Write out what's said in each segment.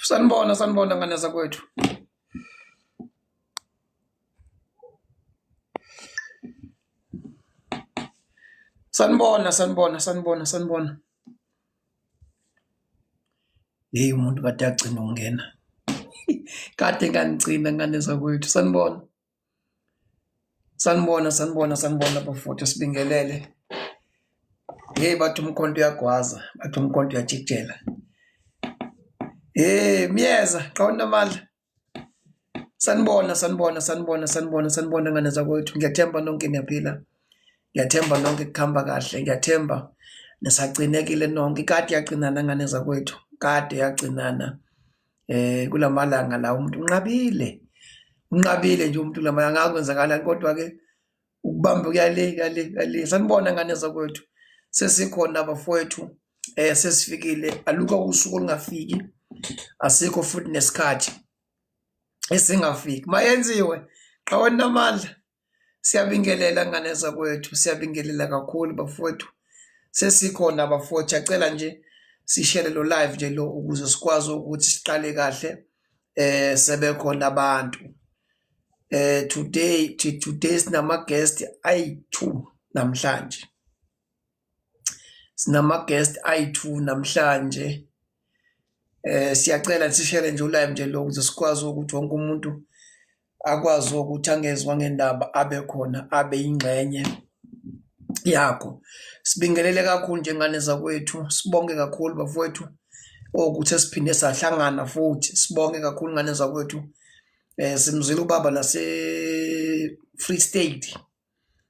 Sanibona ngane zakwethu. Sanibona. Hey umuntu kade agcina ukungena. Kade ngangigcina ngane zakwethu. Sanibona bafowethu sibingelele. Hey bathi umkhonto uyagwaza, bathi umkhonto uyajikijela. Hey Miyeza, qawona amandla. Sanibona ngane zakwethu. Ngiyathemba nonke niyaphila. Ngiyathemba nonke kuhamba kahle. Ngiyathemba nisagcinekile nonke. Kade yagcinana ngane zakwethu. Kade yagcinana. Kulamalanga la umuntu unqabile nje umuntu lamalanga akwenzakala kodwa ke ukubamba kuyale. Sanibona ngane zakwethu. Sesikhona bafowethu. Sesifikile. Alukho usuku olungafiki. Asikho futhi nesikhathi esingafiki. Mayenziwe. Qawona amandla. Siyabingelela ngane zakwethu. Siyabingelela kakhulu bafowethu. Sesikhona bafowethu. Acela nje sishare lo live nje lo ukuze sikwazi ukuthi siqale kahle. Sebekhona abantu. Today sinama guest ayi2 namhlanje. Sinama guest ayi2 namhlanje. Siyacela sishare nje live nje lo ukuze sikwazi ukuthi wonke umuntu akwazi ukuthi angezwe ngendaba abe khona abe ingxenye yakho. Sibingelele kakhulu njengane zakwethu. Sibonge kakhulu bafowethu ukuthi siphinde sahlangana futhi. Sibonge kakhulu ngane zakwethu. Simzwile ubaba la Free State.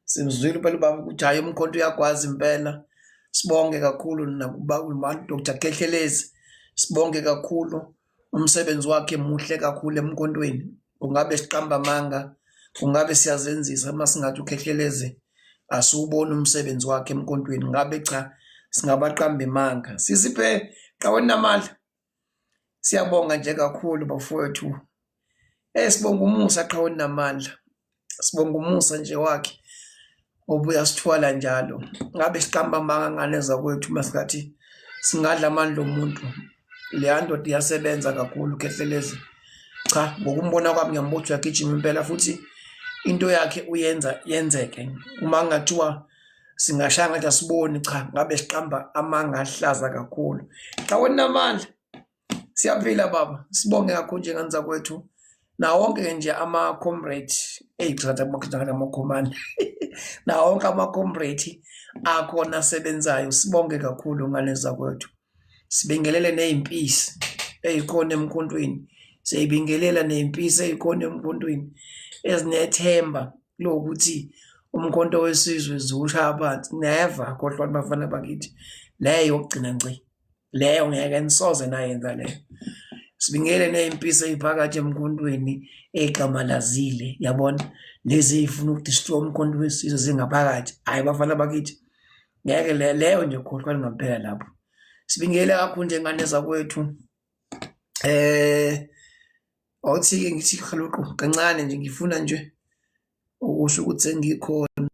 Simzwile ubaba ukuthi hayi umkhonto uyagwaza impela. Sibonge kakhulu nakuba Dr. Khehlelezi. Sibonge kakhulu umsebenzi wakhe muhle kakhulu emkhontweni. Kungabe siqamba amanga, kungabe siyazenzisa masingathi uKhehlelezi asubona umsebenzi wakhe emkhontweni. Ngabe cha singabaqamba imanga. Sisiphe qawona amandla. Siyabonga nje kakhulu bafowethu. Sibonga umusa qawona amandla. Sibonga umusa nje wakhe obuya sithwala njalo. Ngabe siqamba amanga ngane zakwethu masingathi singadla amandla omuntu. Le ndoda iyasebenza kakhulu uKhehlelezi. Cha ngokumbona kwami ngiyambona uyagijima impela futhi into yakhe uyenza yenzeke. Uma ngathiwa singashaya ngathi asiboni cha ngabe siqamba amanga ahlaza kakhulu. Qawona amandla. Siyaphila baba. Sibonge kakhulu njengani zakwethu. Na wonke nje ama comrade ezithatha ama-command. Na wonke ama comrade akhona sebenzayo. Sibonge kakhulu ngane zakwethu. Sibingelele nezimpisi ezikhona emkhontweni. Siyibingelela nezimpisi ezikhona emkhontweni ezinethemba lokuthi umkhonto wesizwe ziwushaya phansi. Never khohlwa bafana bakithi. Leyo yokugcina ngci. Leyo ngeke nisoze nayenza leyo. Sibingelele nezimpisi eziphakathi emkhontweni eziqamalazile. Yabona lezi ezifuna ukudestroy umkhonto wesizwe zingaphakathi. Hayi bafana bakithi. Ngeke leyo nje khohlwa lingaphela lapho. Sibingelela kakhulu njengane zakwethu. Awuthi-ke ngithi khaloqo kancane nje ngifuna nje ukusho ukuthi sengikhona.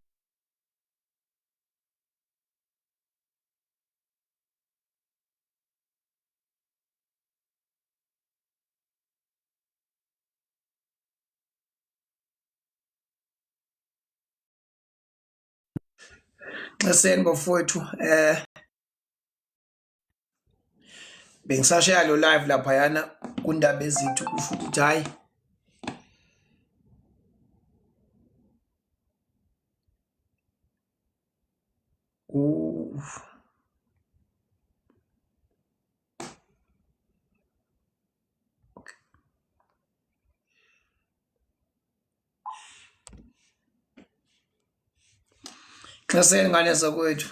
Xeseni bafowethu bengisashaya lo live lapha yana kundaba ezithu kusho ukuthi hayi xeseni ngane zakwethu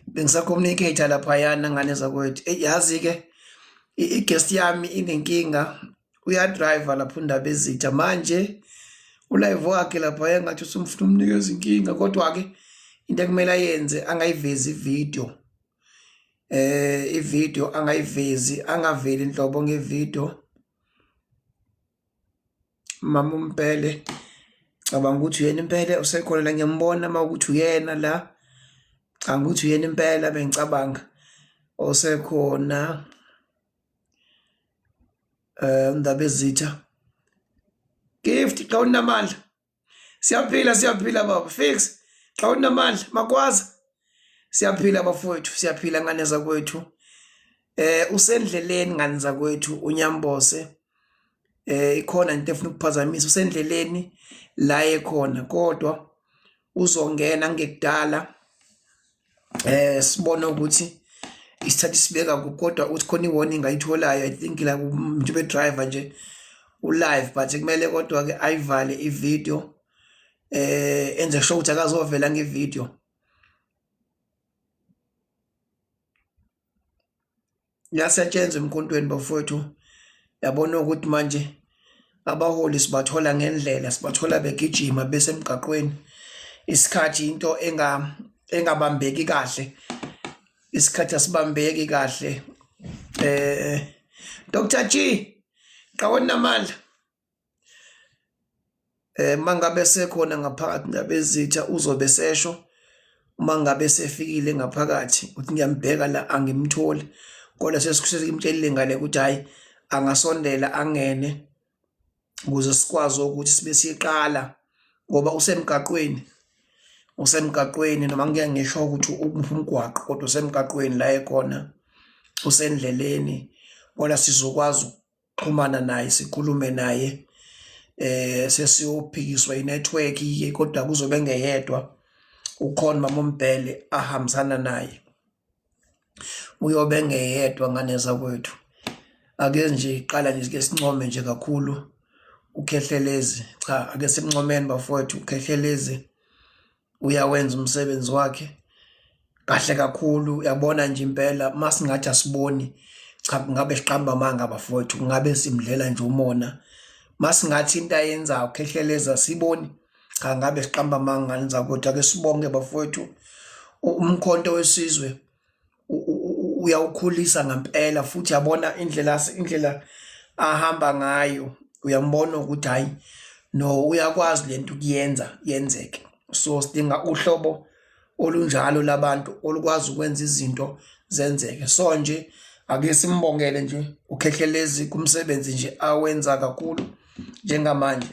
bengisacommunicate lapha yana ngane zakwethu. Yazi ke i-guest yami inenkinga uyadrive lapha undaba ezitha manje ulive wakhe lapha engathi usumfuna umnikeza inkinga kodwa ke into ekumele ayenze angayivezi ivideo. Ivideo angayivezi angaveli inhlobo ngevideo. Mama umpele cabanga ukuthi uyena impela usekhona la ngiyambona mawukuthi uyena la. Cabanga ukuthi uyena impela bengicabanga osekhona. Ndaba ezitha gift xa unamandla siyaphila baba fix xa unamandla makwazi siyaphila bafowethu siyaphila ngane zakwethu usendleleni ngane zakwethu uNyambose ikhona into efuna ukuphazamisa usendleleni la ekhona kodwa uzongena ngekudala sibona ukuthi isithatha sibeka kodwa uthi khona iwarning ayitholayo I think la umuntu bedriver nje ulive but kumele kodwa ke ayivale ivideo enze sure ukuthi akazovela ngevideo yasetshenzwa emkhontweni bafowethu yabona ukuthi manje abaholi sibathola ngendlela sibathola begijima bese emgaqweni isikhathi into engabambeki kahle isikhathi asibambeki kahle Dr. G qawona namandla mangabe sekhona ngaphakathi ndabezitha uzobe sesho mangabe sefikile ngaphakathi uthi ngiyambheka la angimtholi kodwa sesikusese imtshelile ngale ukuthi hayi angasondela angene ukuze sikwazi ukuthi sibe siqala ngoba usemgaqweni noma ngeke ngisho ukuthi umgwaqo kodwa usemgaqweni la ekhona usendleleni kodwa sizokwazi ukuxhumana naye sikhulume naye sesiyophikiswa inetwork ke kodwa kuzobe ngeyedwa ukhona mama Mbhele ahambisana naye uyobe ngeyedwa ngane zakwethu ake nje iqala nje ke sincome nje kakhulu uKhehlelezi cha ake simncomeni bafowethu uKhehlelezi uyawenza umsebenzi wakhe kahle kakhulu uyabona nje impela masingathi asiboni cha ngabe siqamba manga bafowethu ngabe simdlela nje umona masingathi into ayenza uKhehleleza siboni cha ngabe siqamba manga lenza kodwa ake sibonge bafowethu umkhonto wesizwe uyawukhulisa ngempela futhi yabona indlela ahamba ngayo uyambona ukuthi hayi no uyakwazi lento kuyenza yenzeke so sidinga uhlobo olunjalo labantu olukwazi ukwenza izinto zenzeke so nje ake simbongele nje uKhehlelezi kumsebenzi nje awenza kakhulu njengamanje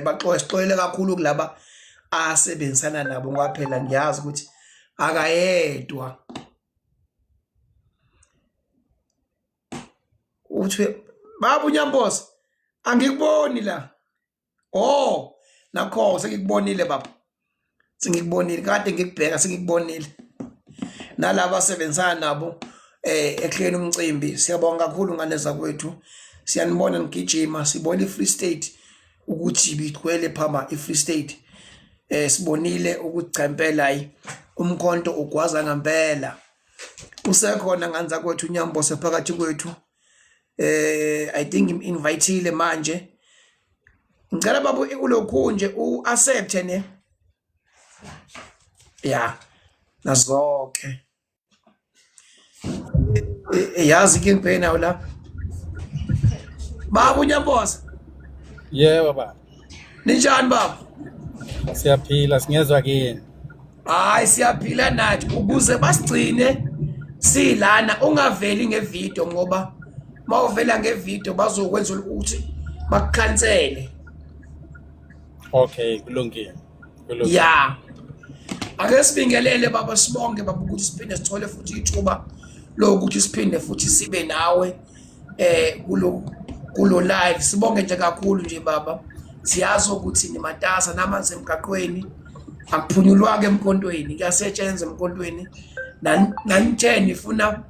baxoxele kakhulu kulaba asebenzisana nabo ngoba phela ngiyazi ukuthi akayedwa uthi baba uNyambose angikuboni la oh nakho sengikubonile baba sengikubonile kade ngikubheka sengikubonile nalabo asebenzisana nabo ehleni umcimbi siyabonga kakhulu ngane zakwethu siyanibona ngigijima sibona iFree State ukuthi bithwele phama iFree State sibonile ukuthi cha impela umkhonto ugwaza ngempela usekhona ngane zakwethu uNyambose phakathi kwethu I think inviteile manje ngicela baba ulokhu nje uaccept ne yeah nazonke yazi ke ngipena la baba uNyambose yebo baba ninjani baba siyaphila singezwa kini hayi siyaphila nathi ukuze basigcine silana ungaveli ngevideo ngoba mawuvela ngevideo bazokwenza ukuthi bakukhansele okay kulungile yeah ake sibingelele baba sibonge baba ukuthi siphinde sithole futhi ithuba lokuthi siphinde futhi sibe nawe kulo live sibonge nje kakhulu nje baba siyazi ukuthi ni matasa namanzi emgaqweni akuphunyulwa ke emkhontweni kuyasetshenzwa emkhontweni nanitsheni ifuna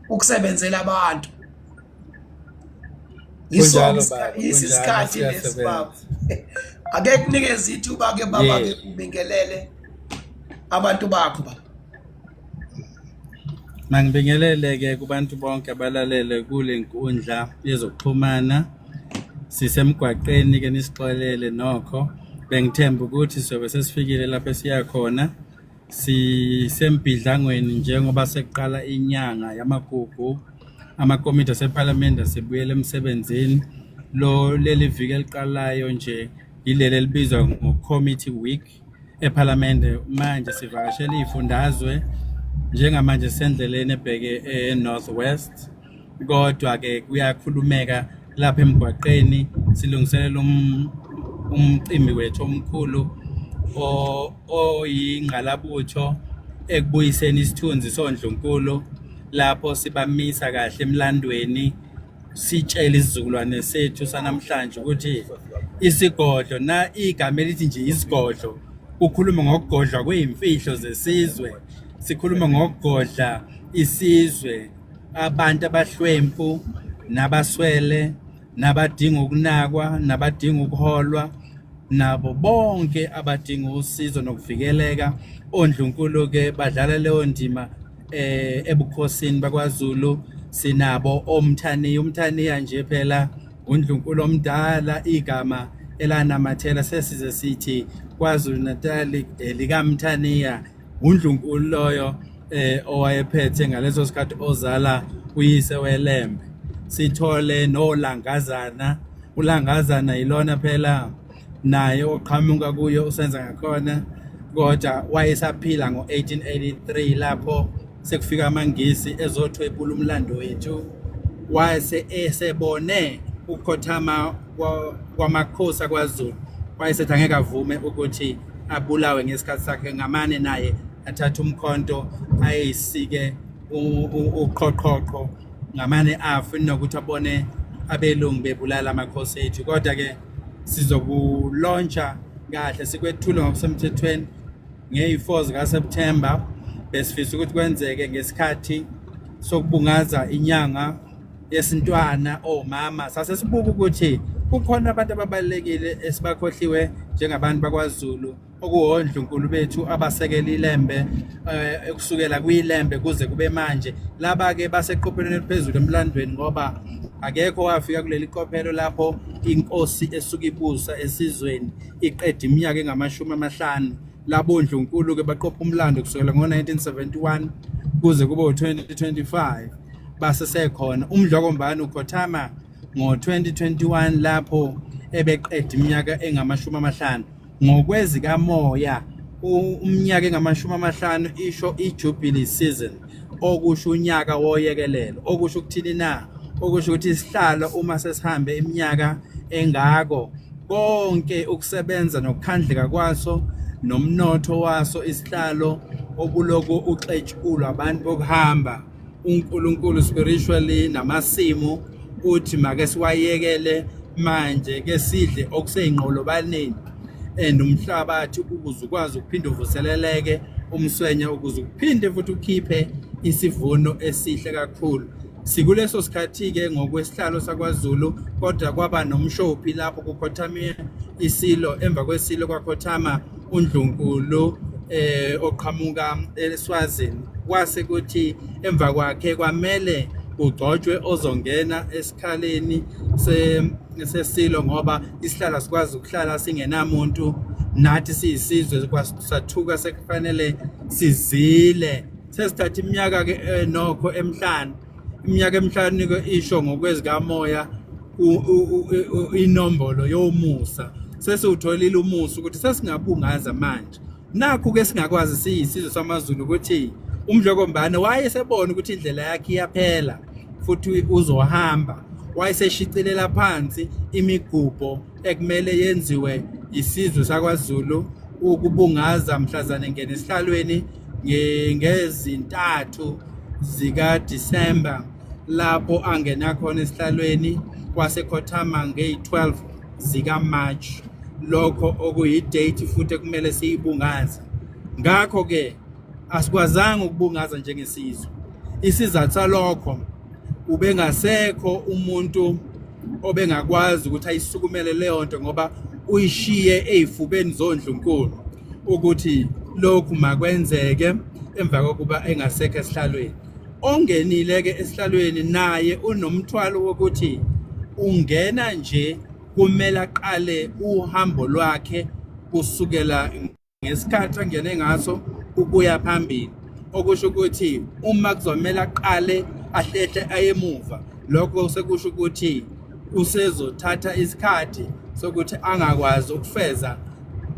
ukusebenzela abantu isikhathi lesibaba ake kunikeze ithuba ke baba ke ubingelele abantu bakho baba mangibingelele ke kubantu bonke abalalele kule nkundla yezokuxhumana sisemgwaqeni ke nisixolele nokho bengithemba ukuthi sobe sesifikile lapho siya khona sisembidlangweni njengoba sekuqala inyanga yamagugu amakomiti aseParliament asebuyele emsebenzini leli viki eliqalayo nje ilele elibizwa ngo-Committee Week eParliament manje sivakashela izifundazwe njengamanje sendleleni ebheke eNorthwest kodwa ke kuyakhulumeka lapha emgwaqeni silungiselela umcimbi wethu omkhulu oyingqalabutho ekubuyiseni isithunzi soNdlunkulu lapho sibamisa kahle emlandweni sitshela isizukulwane sethu sanamhlanje ukuthi isigodlo na igama elithi nje isigodlo ukhuluma ngokugodlwa kwezimfihlo zesizwe sikhuluma ngokugodla isizwe abantu abahlwempu nabaswele nabadinga ukunakwa nabadinga ukuholwa nabo bonke abadinga usizo nokuvikeleka oNdlunkulu ke badlala leyo ndima ebukhosini bakwaZulu sinabo umthaniya nje phela uNdlunkulu omdala igama elanamathela sesize sithi kwaZulu Natal likaMthaniya uNdlunkulu loyo owayephethe ngaleso sikhathi ozala uyise weLembe sithole noLangazana uLangazana yilona phela naye oqhamuka kuyo usenza ngakhona kodwa wayesaphila ngo1883 lapho sekufika amangisi ezothwebula umlando wethu wayese esebone ukukhothama kwamakhosi akwaZulu wayesethi angeke avume ukuthi abulawe ngesikhathi sakhe ngamane naye athatha umkhonto ayisike uqhoqhoqho ngamane afu nokuthi abone abelungu bebulala amakhosi ethu kodwa ke sizokulontsha kahle sikwethula ngokusemthethweni nge4 zikaSeptember besifisa ukuthi kwenzeke ngesikhathi sokubungaza inyanga yesintwana omama sase sibuka ukuthi kukhona abantu ababalekile esibakhohliwe njengabantu bakwaZulu okuwoNdlunkulu bethu abasekela iLembe ekusukela kwiLembe kuze kube manje laba ke baseqophelweni eliphezulu emlandweni ngoba akekho wafika kuleli qophelo lapho inkosi esuka ibusa esizweni iqeda iminyaka engama50 labo Ndlunkulu ke baqopha umlando kusukela ngo1971 kuze kube u2025 base sekhona umdlokombani ukhothama ngo2021 lapho ebeqeda iminyaka engama50 ngokwezi kamoya umnyaka engama50 isho ijubilee season okusho unyaka woyekelelo okusho ukuthini na okusho ukuthi isihlalo uma sesihambe iminyaka engako konke ukusebenza nokukhandleka kwaso nomnotho waso isihlalo okuloko uxetshulwa abantu bokuhamba uNkulunkulu spiritually namasimo uthi make siwayekele manje ke sidle okuseyinqolobaneni umhlabathi ukuze ukwazi ukuphinda uvuseleleke umswenya ukuze uphinde futhi ukhiphe isivuno esihle kakhulu sikuleso sikhathi ke ngokwesihlalo sakwaZulu kodwa kwaba nomshophi lapho kukhothame isilo emva kwesilo kwakhothama uNdlunkulu oqhamuka eSwazini kwase kuthi emva kwakhe kwamele ugcotshwe ozongena esikhaleni sesilo ngoba isihlala sikwazi ukuhlala singenamuntu nathi siyisizwe kwasathuka sekufanele sizile sesithatha iminyaka ke nokho emhlanje iminyaka emhlanje ke isho ngokwezi kamoya inombolo yomusa sesiwutholile umusa ukuthi sesingabungaza manje nakho ke singakwazi siyisizwe samaZulu ukuthi umdlokombane wayesebona ukuthi indlela yakhe iyaphela futhi uzohamba wayeseshicilela phansi imigubho ekumele yenziwe isizwe sakwaZulu ukubungaza mhlazane ngene esihlalweni ngezintathu zikaDisemba lapho angena khona esihlalweni kwasekhothama nge12 zikaMarch lokho okuyidate futhi ekumele siyibungaze ngakho ke asikwazanga ukubungaza njengesizwe isizathu salokho ubengasekho umuntu obengakwazi ukuthi ayisukumele leyo nto ngoba uyishiye ezifubeni zoNdlunkulu ukuthi lokhu makwenzeke emva kokuba engasekho esihlalweni ongenile ke esihlalweni naye unomthwalo wokuthi ungena nje kumele aqale uhambo lwakhe kusukela ngesikhathi angene ngaso ukuya phambili okusho ukuthi uma kuzomela aqale ahlehle ayemuva lokho sekusho ukuthi usezothatha isikhathi sokuthi angakwazi ukufeza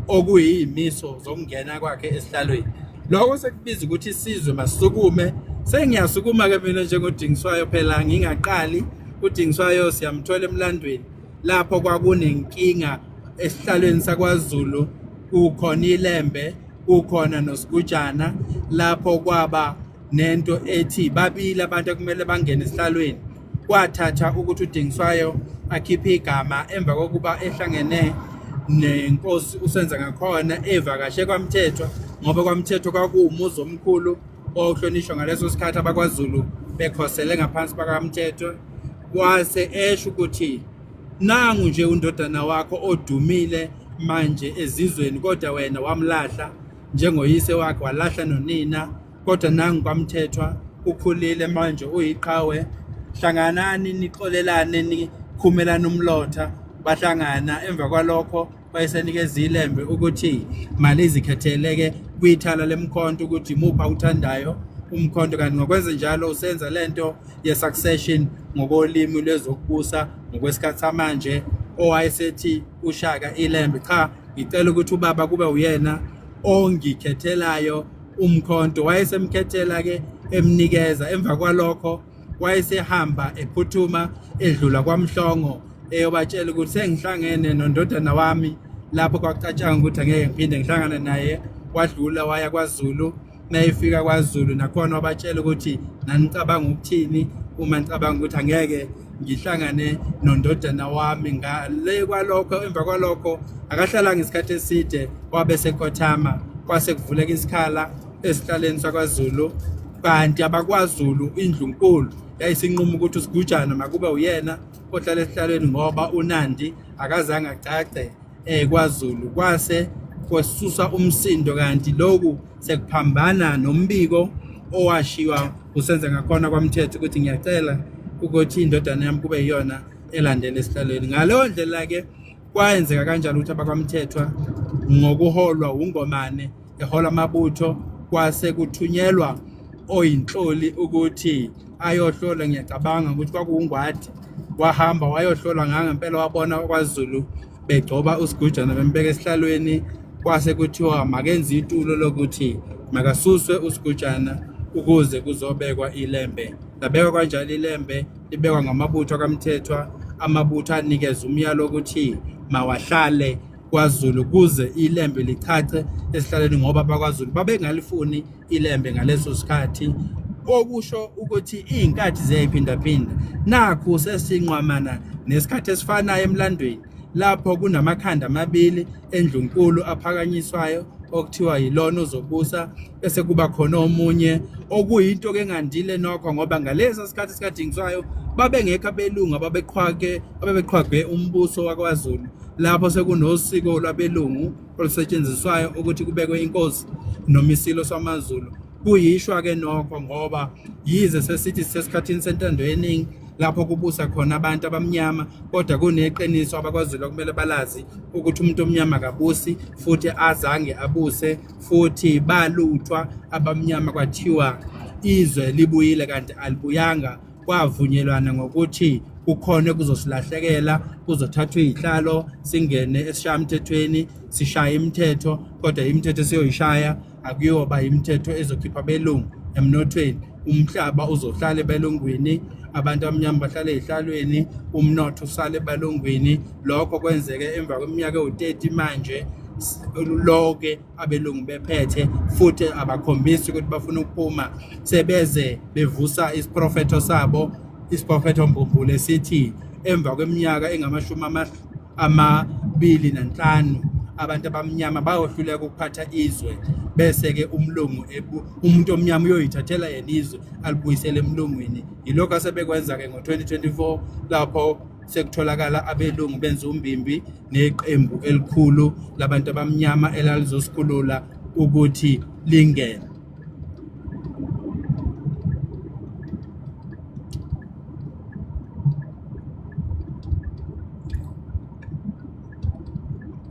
okuyimiso zokungena kwakhe esihlalweni lokho sekubiza ukuthi isizwe masisukume sengiyasukuma ke mina njengodingiswayo phela ngingaqali uDingiswayo siyamthola emlandweni lapho kwakunenkinga esihlalweni sakwaZulu, kukhona iLembe, kukhona noSigujana, lapho kwaba nento ethi babili abantu ekumele bangene esihlalweni. Kwathatha ukuthi uDingiswayo akhiphe igama emva kokuba ehlangene nenkosi uSenza ngakhona evakashe kwaMthethwa, ngoba kwaMthethwa kwakuwumuzi omkhulu ohlonishwa ngaleso sikhathi abakwaZulu bekhosele ngaphansi bakaMthethwa. Wase esho ukuthi nangu nje undodana wakho odumile manje ezizweni, kodwa wena wamlahla njengoyise wakhe walahla nonina, kodwa nangu kwaMthethwa ukhulile manje uyiqhawe. Hlanganani nixolelane nikhumelana umlotha. Bahlangana, emva kwalokho wayesenikeza iLembe ukuthi mali izikhetheleke kwithala lemkhonto ukuthi imupha uthandayo umkhonto, kanti ngokwenza njalo usenza lento ye-succession ngokolimi lwezokubusa ngokwesikhathi samanje. Owayesethi uShaka iLembe, cha ngicela ukuthi ubaba kube uyena ongikhethelayo umkhonto. Wayesemkhethela ke emnikeza. Emva kwalokho wayesehamba ephuthuma edlula kwaMhlongo eyobatshela ukuthi sengihlangene nondodana wami lapho. Kwacatshanga ukuthi angeke ngiphinde ngihlangane naye. Wadlula waya kwaZulu, mayefika kwaZulu nakhona wabatshela ukuthi nanicabanga ukuthini uma nicabanga ukuthi angeke ngihlangane nondodana wami. Ngale kwalokho, emva kwalokho akahlalanga isikhathi eside wabe sekhothama, kwase kuvuleka isikhala esihlaleni sakwaZulu. Kanti abakwaZulu indlunkulu yayisinquma ukuthi uSigujana makube uyena ohlala esihlalweni ngoba uNandi akazange acace kwaZulu. Kwase kwasusa umsindo, kanti lokhu sekuphambana nombiko owashiwa uSenza ngakhona kwaMthethwa ukuthi ngiyacela ukuthi indodana yami kube yiyona elandela esihlalweni. Ngaleyo ndlela ke kwayenzeka kanjalo ukuthi abakwaMthethwa ngokuholwa uNgomane ehola amabutho, kwase kuthunyelwa oyinhloli ukuthi ayohlola. Ngiyacabanga ukuthi kwakuwuNgwadi, wahamba wayohlola ngangempela, wabona kwaZulu begcoba uSigujana bembeka esihlalweni. Kwase kuthiwa makenze itulo lokuthi makasuswe uSigujana ukuze kuzobekwa iLembe. Labekwa kanjalo iLembe, libekwa ngamabutho kaMthethwa. Amabutho anikeza umyalo ukuthi mawahlale kwaZulu kuze iLembe lichache esihlalweni, ngoba abakwaZulu babengalifuni iLembe ngaleso sikhathi. Okusho ukuthi iy'nkathi ziyayiphindaphinda. Nakhu sesinqwamana nesikhathi esifanayo emlandweni lapho kunamakhanda amabili endlunkulu aphakanyiswayo okuthiwa yilona uzobusa, bese kuba khona omunye okuyinto ke engandile nokho, ngoba ngalesa sikhathi sikaDingiswayo babengekho abelungu ababeqhwagwe umbuso wakwaZulu, lapho sekunosiko lwabelungu olusetshenziswayo ukuthi kubekwe inkosi nomisilo swamaZulu. Kuyishwa ke nokho ngoba yize sesithi sesikhathini sentando yeningi lapho kubusa khona abantu abamnyama, kodwa kuneqiniso abakwaZulu kumele balazi ukuthi umuntu omnyama kabusi futhi azange abuse, futhi baluthwa abamnyama. Kwathiwa izwe libuyile kanti alibuyanga. Kwavunyelwana ngokuthi kukhona kuzosilahlekela, kuzothathwa izihlalo, singene esishayaMthethweni, sishaye imithetho, kodwa imithetho esiyoyishaya akuyoba imithetho ezokhipha abelungu emnothweni. Umhlaba uzohlala ebelungwini, abantu abamnyama bahlala ezihlalweni, umnotho usale ebalungwini. Lokho kwenzeke emva kweminyaka ewu-30 manje, lonke abelungu bephethe, futhi abakhombisi ukuthi bafuna ukuphuma. Sebeze bevusa isiprofetho sabo, isiprofetho mbumbulu esithi emva kweminyaka engama-25 abantu abamnyama bayohluleka ukuphatha izwe, bese ke umuntu omnyama uyoyithathela yena izwe alibuyisele emlungwini. Yilokho asebekwenza ke ngo-2024 lapho sekutholakala abelungu benza umbimbi neqembu elikhulu labantu abamnyama elalizosikhulula ukuthi lingene.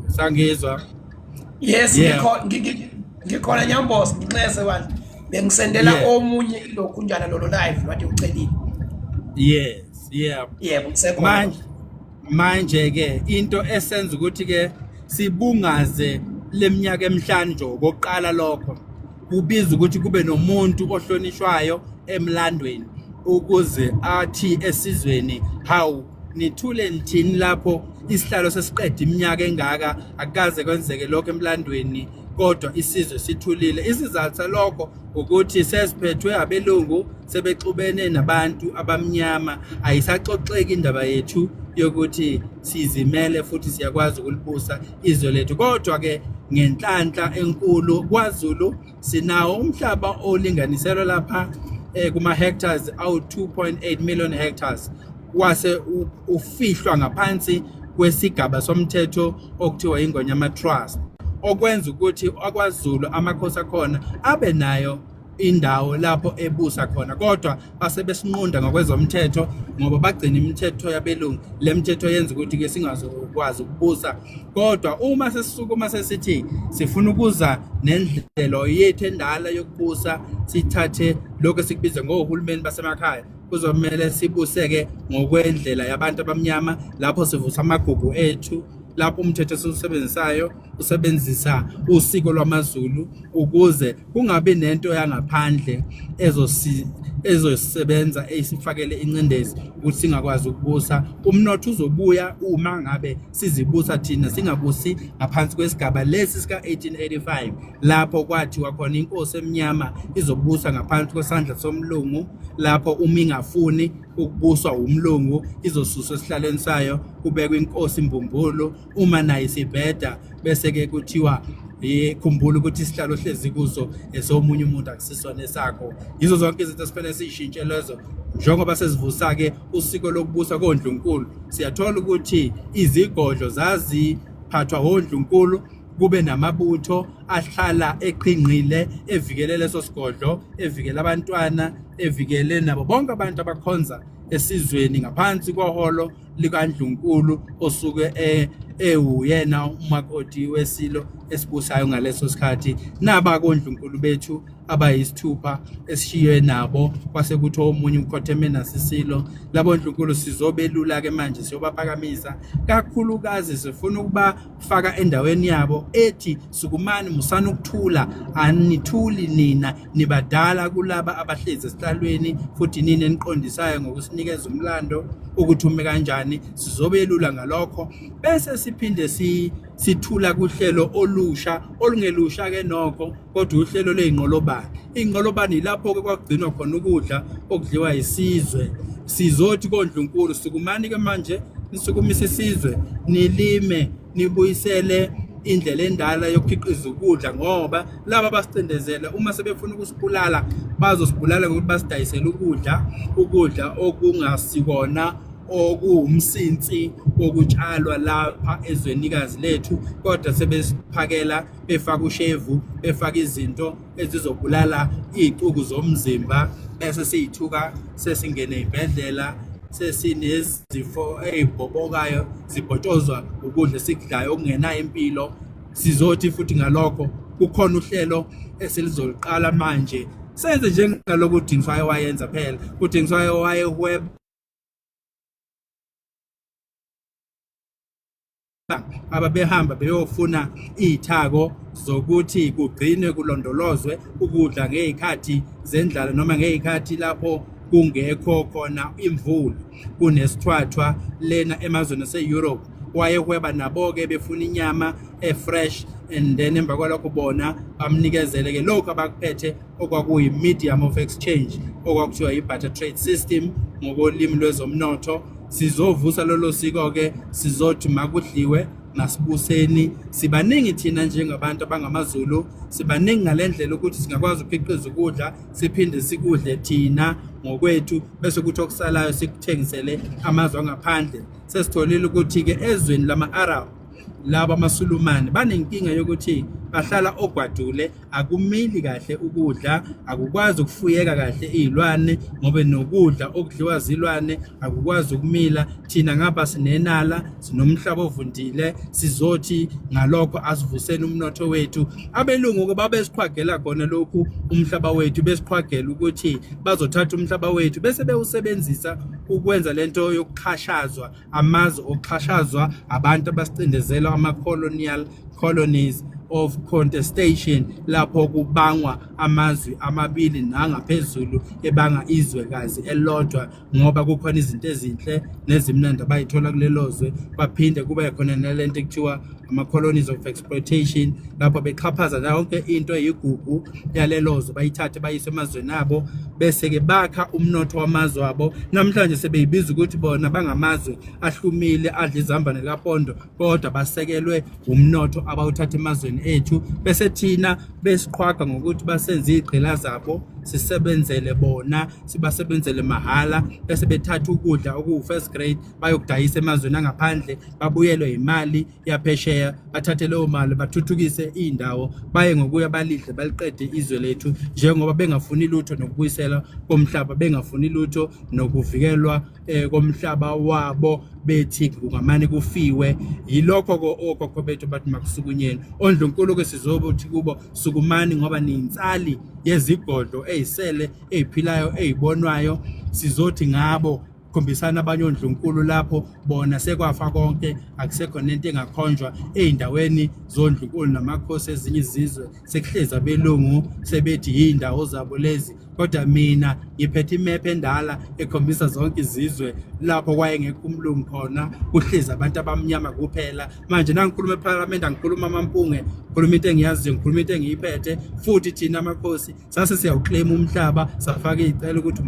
Sangizwa? Yes, Yeah. ngikhona Nyambosi, nginxese bandla. Bengisendela omunye ilokhunjana lolo live wathi ucelile. Yes, yeah. Yebo, ngisekhona. Manje ke into esenza ukuthi ke sibungaze leminyaka emihlanu nje okokuqala lokho kubiza ukuthi kube nomuntu ohlonishwayo emlandweni. ukuze athi esizweni hawu nithule nithini lapho isihlalo sesiqeda iminyaka engaka akukaze kwenzeke lokho emlandweni kodwa isizwe sithulile. Isizathu salokho ukuthi sesiphethwe abelungu sebexubene nabantu abamnyama, ayisaxoxeki indaba yethu yokuthi sizimele futhi siyakwazi ukulibusa izwe lethu. Kodwa ke ngenhlanhla enkulu kwaZulu sinawo umhlaba olinganiselwa lapha kuma hectares awu 2.8 million hectares wase ufihlwa ngaphansi kwesigaba somthetho okuthiwa ingonyama trust, okwenza ukuthi akwaZulu amakhosi akhona abe nayo indawo lapho ebusa khona. Kodwa base besinqunda ngokwezomthetho ngoba bagcina imithetho yabelungu. Le mithetho yenza ukuthi ke singazokwazi ukubusa. Kodwa uma sesisukuma sesithi sifuna ukuza nendlela yethu endala yokubusa, sithathe lokho sikubiza ngohulumeni basemakhaya, kuzomela sibuseke ngokwendlela yabantu abamnyama lapho sivusa amagugu ethu, lapho umthetho esiwusebenzisayo usebenzisa usiko lwamaZulu ukuze kungabi nento yangaphandle ezosebenza esifakele incindezi ukuthi singakwazi ukubusa. Umnotho uzobuya uma ngabe sizibusa thina, singabusi ngaphansi kwesigaba lesi sika 1885 lapho kwathiwa khona inkosi emnyama izobusa ngaphansi kwesandla somlungu, lapho uma ingafuni ukubuswa umlungu izosuswa esihlalweni sayo kubekwe inkosi imbumbulu. Uma nayo isibheda bese ke kuthiwa khumbula ukuthi isihlalo hlezi kuso esomunye umuntu akusisona esakho. Yizo zonke izinto esifanele sishintshe lezo njengoba sesivusa ke usiko lokubusa koNdlunkulu. Siyathola ukuthi izigodlo zaziphathwa oNdlunkulu, kube namabutho ahlala eqhinqile evikele leso sigodlo, evikele abantwana, evikele nabo bonke abantu abakhonza esizweni ngaphansi koholo likaNdlunkulu osuke uyena umakoti wesilo esibusayo ngaleso sikhathi. Naba koNdlunkulu bethu abayisithupha esishiywe nabo kwase kuthi omunye ukhotheme nasisilo. Labo Ndlunkulu sizobelula ke manje siyobaphakamisa kakhulukazi, sifuna ukubafaka endaweni yabo ethi sukumani musana ukuthula, anithuli nina nibadala kulaba abahlezi esihlalweni futhi nini eniqondisayo ngokusinikeza umlando ukuthi ume kanjani. Sizobelula ngalokho bese siphinde sithula kuhlelo olusha olungelusha ke nokho kodwa uhlelo leinqolobani. Inqolobani lapho ke kwagcinwa khona ukudla okudliwa isizwe. Sizothi koNdlunkulu sukumani ke manje nisukumisa isizwe, nilime, nibuyisele indlela endala yokukhiqiza ukudla ngoba laba basicindezela uma sebefuna ukusibulala bazosibulala ngokuthi basidayisele ukudla okungasikona okuwumsinsi wokutshalwa lapha ezwenikazi lethu, kodwa sebesiphakela befaka ushevu, befaka izinto ezizobulala izicuku zomzimba, bese siyithuka sesingene ezibhedlela sesinezifo ezibhobokayo zibhotozwa ukudla esikudlayo okungenayo impilo. Sizothi futhi ngalokho kukhona uhlelo esilizoqala manje senze njengalokho uDingiswayo wayenza phela. uDingiswayo wayehweba ababehamba beyofuna izithako zokuthi kugcinwe kulondolozwe ukudla ngezikhathi zendlala noma ngezikhathi lapho kungekho khona imvula, kunesithwathwa lena emazweni ase-Europe. Wayehweba nabo ke befuna inyama efresh and then emva kwalokho bona bamnikezele ke lokho abakuphethe okwakuyi medium of exchange okwakuthiwa i-barter trade system ngokolimi lwezomnotho. Sizovusa lolo siko ke, sizothi makudliwe nasibuseni. Sibaningi thina njengabantu abangamaZulu, sibaningi ngalendlela ukuthi singakwazi ukukhiqiza ukudla siphinde sikudle thina ngokwethu bese kuthi okusalayo sikuthengisele amazwe angaphandle. Sesitholile ukuthi ke ezweni lama-Arab laba amaSulumane banenkinga yokuthi bahlala ogwadule, akumili kahle ukudla, akukwazi ukufuyeka kahle izilwane ngoba nokudla okudliwa zilwane akukwazi ukumila. Thina ngapha sinenala, sinomhlaba ovundile, sizothi ngalokho asivuseni umnotho wethu. Abelungu ke babesiqhwagela khona lokhu umhlaba wethu, besiqhwagela ukuthi bazothatha umhlaba wethu bese bewusebenzisa ukwenza lento yokuxhashazwa, amazwe okuxhashazwa abantu abasicindezela ama-colonies of contestation lapho kubangwa amazwi amabili nangaphezulu ebanga izwekazi elodwa ngoba kukhona izinto ezinhle nezimnandi abayithola kulelozwe baphinde kube khona nalento ekuthiwa ama-colonies of exploitation lapho bexhaphaza yonke into eyigugu yalelozwe bayithathe bayise emazweni abo bese-ke bakha umnotho wamazwe abo. Namhlanje sebeyibiza ukuthi bona bangamazwe ahlumile adla izambane likapondo kodwa basekelwe umnotho abawuthatha emazweni ethu bese thina besiqhwaga ngokuthi basenze igqila zabo sisebenzele bona sibasebenzele mahala bese bethatha ukudla okuwu-first grade bayokudayisa emazweni angaphandle babuyelwe imali yaphesheya bathathe leyo mali bathuthukise iy'ndawo baye ngokuya balidle baliqede izwe lethu njengoba bengafuni lutho nokubuyisela komhlaba bengafuni lutho nokuvikelwa komhlaba wabo bethi kungamane kufiwe. Yilokho okhokho bethu bathi makusukunyeni ondlunkulu-ke sizobuthi kubo sukumani ngoba niyinsali yezigodlo ey'sele ey'philayo ey'bonwayo sizothi ngabo khombisana abanye ondlunkulu lapho bona sekwafa konke akusekho nento engakhonjwa ey'ndaweni zondlunkulu namakhosi ezinye izizwe sekuhlezi abelungu sebethi yiy'ndawo zabo lezi kodwa mina ngiphethe imephu endala ekhombisa zonke izizwe lapho kwayengekho umlungu khona kuhlezi abantu abamnyama kuphela. Manje nangikhuluma eParliament angikhuluma amampunge ngikhuluma into engiyaziyo ngikhuluma into engiyiphethe futhi thina amakhosi sase siyawuclaim umhlaba safaka iy'cela ukuthi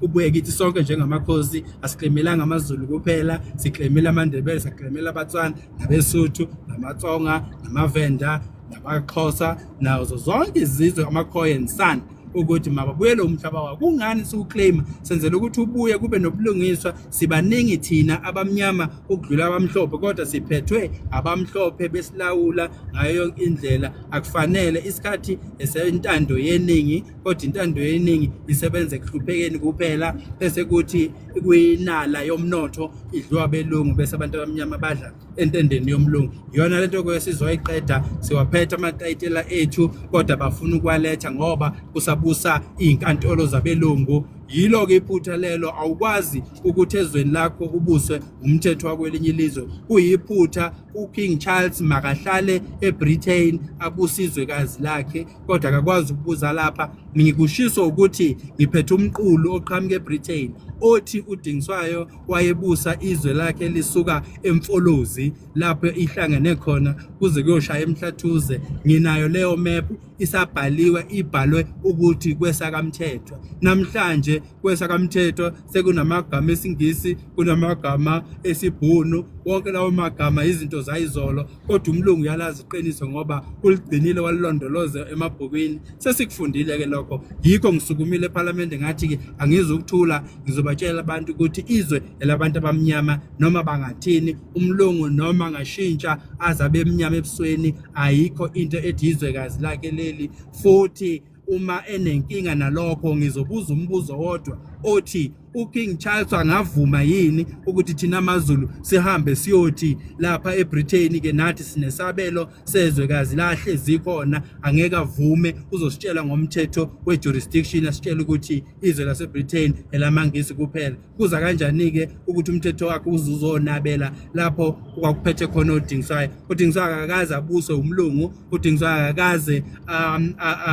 ubuye kithi sonke njengamakhosi asiclaimelanga amaZulu kuphela siclaimela amaNdebele siclaimela abaTswana nabeSuthu namaTsonga namaVenda namaXhosa nazo zonke izizwe amaKhoe and San ukuthi mababuyele umhlaba wabo. Kungani siwuclaim senzela ukuthi ubuye kube nobulungiswa sibaningi thina abamnyama ukudlula abamhlophe kodwa siphethwe abamhlophe besilawula ngayo yonke indlela. Akufanele isikhathi esentando yeningi kodwa intando yeningi isebenza ekuhluphekeni kuphela bese kuthi kuyinala yomnotho idliwa belungu bese abantu abamnyama badla entendeni yomlungu. Iyona lento kwesizoyiqeda siwaphethe amatayitela ethu kodwa bafuna ukwaletha ngoba busa iy'nkantolo zabelungu. Yilo-ke iphutha lelo awukwazi ukuthi ezweni lakho ubuswe umthetho wakwelinye ilizwe. Kuyiphutha uKing Charles makahlale eBritain abuse izwekazi lakhe kodwa akakwazi ukubuza lapha. Ngikushiso ukuthi ngiphethe umqulu oqhamuke eBritain othi uDingiswayo wayebusa izwe lakhe lisuka eMfolozi lapho ihlangene khona kuze kuyoshaya eMhlathuze. Nginayo leyo map isabhaliwe ibhalwe ukuthi kwesakamthethwa. Namhlanje kwesakamthethwa sekunamagama esingisi kunamagama esibhunu wonke lawo magama izinto zayizolo kodwa umlungu yalazi iqiniso ngoba uligcinile walilondoloza emabhukwini. Sesikufundile ke lokho yikho ngisukumile eParliament ngathi ke angizukuthula ngizobatshela abantu ukuthi izwe elabantu abamnyama noma bangathini umlungu noma angashintsha azabe emnyama ebusweni ayikho into ethi izwekazi lakhe leli. Futhi uma enenkinga nalokho ngizobuza umbuzo wodwa othi uKing Charles angavuma yini ukuthi thina amaZulu sihambe siyothi lapha eBritain ke nathi sinesabelo sezwekazi lahle zikhona. Angeke avume uzositshela ngomthetho wejurisdiction asitshela ukuthi izwe laseBritain elamangisi kuphela. Kuza kanjani ke ukuthi umthetho wakhe uzuzonabela lapho kwakuphethe khona uDingiswayo? uDingiswayo akakaze abuswe umlungu, uDingiswayo akakaze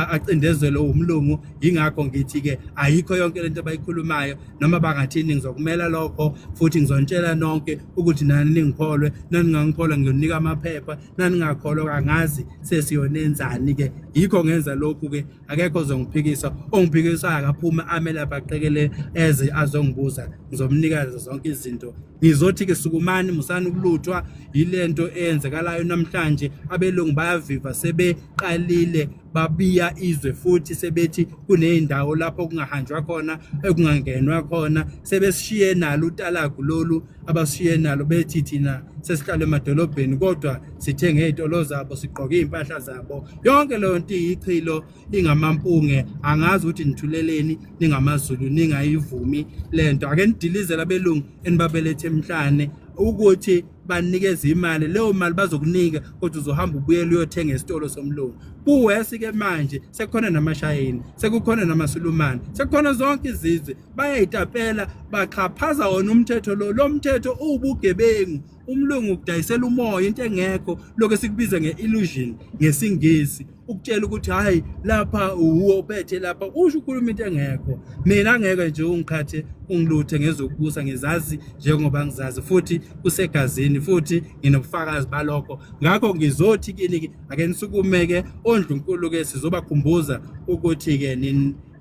acindezelwe umlungu. Yingakho ngithi ke ayikho yonke lento abayikhulumayo noma bangathini ngizokumela lokho futhi ngizontshela nonke ukuthi nani ningikholwe nani ngangikholwa ngiyonika amaphepha nani ngakholwa angazi sesiyonenzani ke. Yikho ngenza lokhu ke akekho ozongiphikisa. Ongiphikisayo akaphuma amele abaqekele eze azongibuza ngizomnika zonke izinto. Ngizothi ke sukumani musani ukuluthwa yilento eyenzekalayo namhlanje. Abelungu bayaviva sebeqalile babiya izwe futhi sebethi kuney'ndawo lapho kungahanjwa khona ekungangenwa khona. Sebesishiye nalo utalagu lolu abasishiye nalo bethi thina sesihlala emadolobheni kodwa sithenge ey'tolo zabo sigqoke iy'mpahla zabo. Yonke leyo nto iyichilo ingamampunge. Angazi ukuthi nithuleleni ningamaZulu ningayivumi lento. Ake nidilizele abelungu enibabelethe emhlane ukuthi banikeze imali. Leyo mali bazokunika kodwa uzohamba ubuyele uyothenga esitolo somlungu. Kuwesi-ke manje sekukhona namashayini sekukhona namaSulumane sekukhona zonke izizwe bayayitapela baxhaphaza wona umthetho lo mthetho ubugebengu umlungu ukudayisela umoya into engekho lokho sikubiza nge-illusion ngesingisi ukutshela ukuthi hayi lapha uwo bethe lapha usho ukhuluma into engekho mina ngeke nje ungikhathe ungiluthe ngezokubusa ngizazi njengoba ngizazi futhi kusegazini futhi nginobufakazi balokho ngakho ngizothi kini ake nisukumeke oNdlunkulu ke sizobakhumbuza ukuthi ke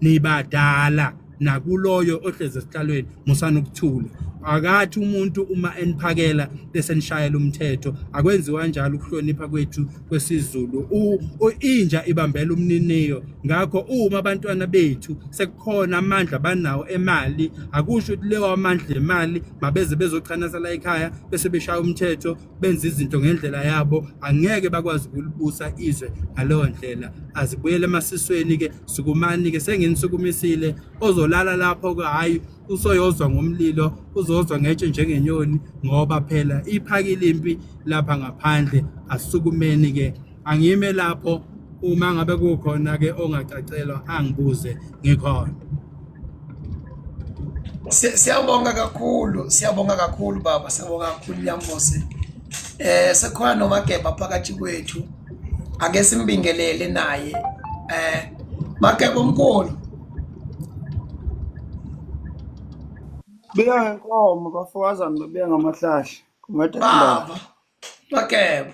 nibadala nakuloyo ohleze esihlalweni musana ukuthula akathi umuntu uma eniphakela bese nishayela umthetho akwenziwa kanjalo ukuhlonipha kwethu kwesiZulu inja ibambela umniniyo ngakho uma abantwana bethu sekukhona amandla banawo emali akusho ukuthi leyo amandla emali mabeze bezochanasa la ekhaya bese beshaya umthetho benza izinto ngendlela yabo angeke bakwazi ukulibusa izwe ngaleyo ndlela azibuyele emasisweni ke sukumani ke senginisukumisile ozolala lapho hayi usoyozwa ngomlilo uzozwa ngetshe njengenyoni ngoba phela iphakile impi lapha ngaphandle asukumeni ke angime lapho uma ngabe kukhona ke ongacacelwa angibuze ngikhona. Siyabonga kakhulu baba, siyabonga kakhulu Nyambose. Sekhona noMageba phakathi kwethu ake simbingelele naye Mageba omkhulu. Beka ngenkomo bafokazana bebeka ngamahlahle kumede Baba Mageba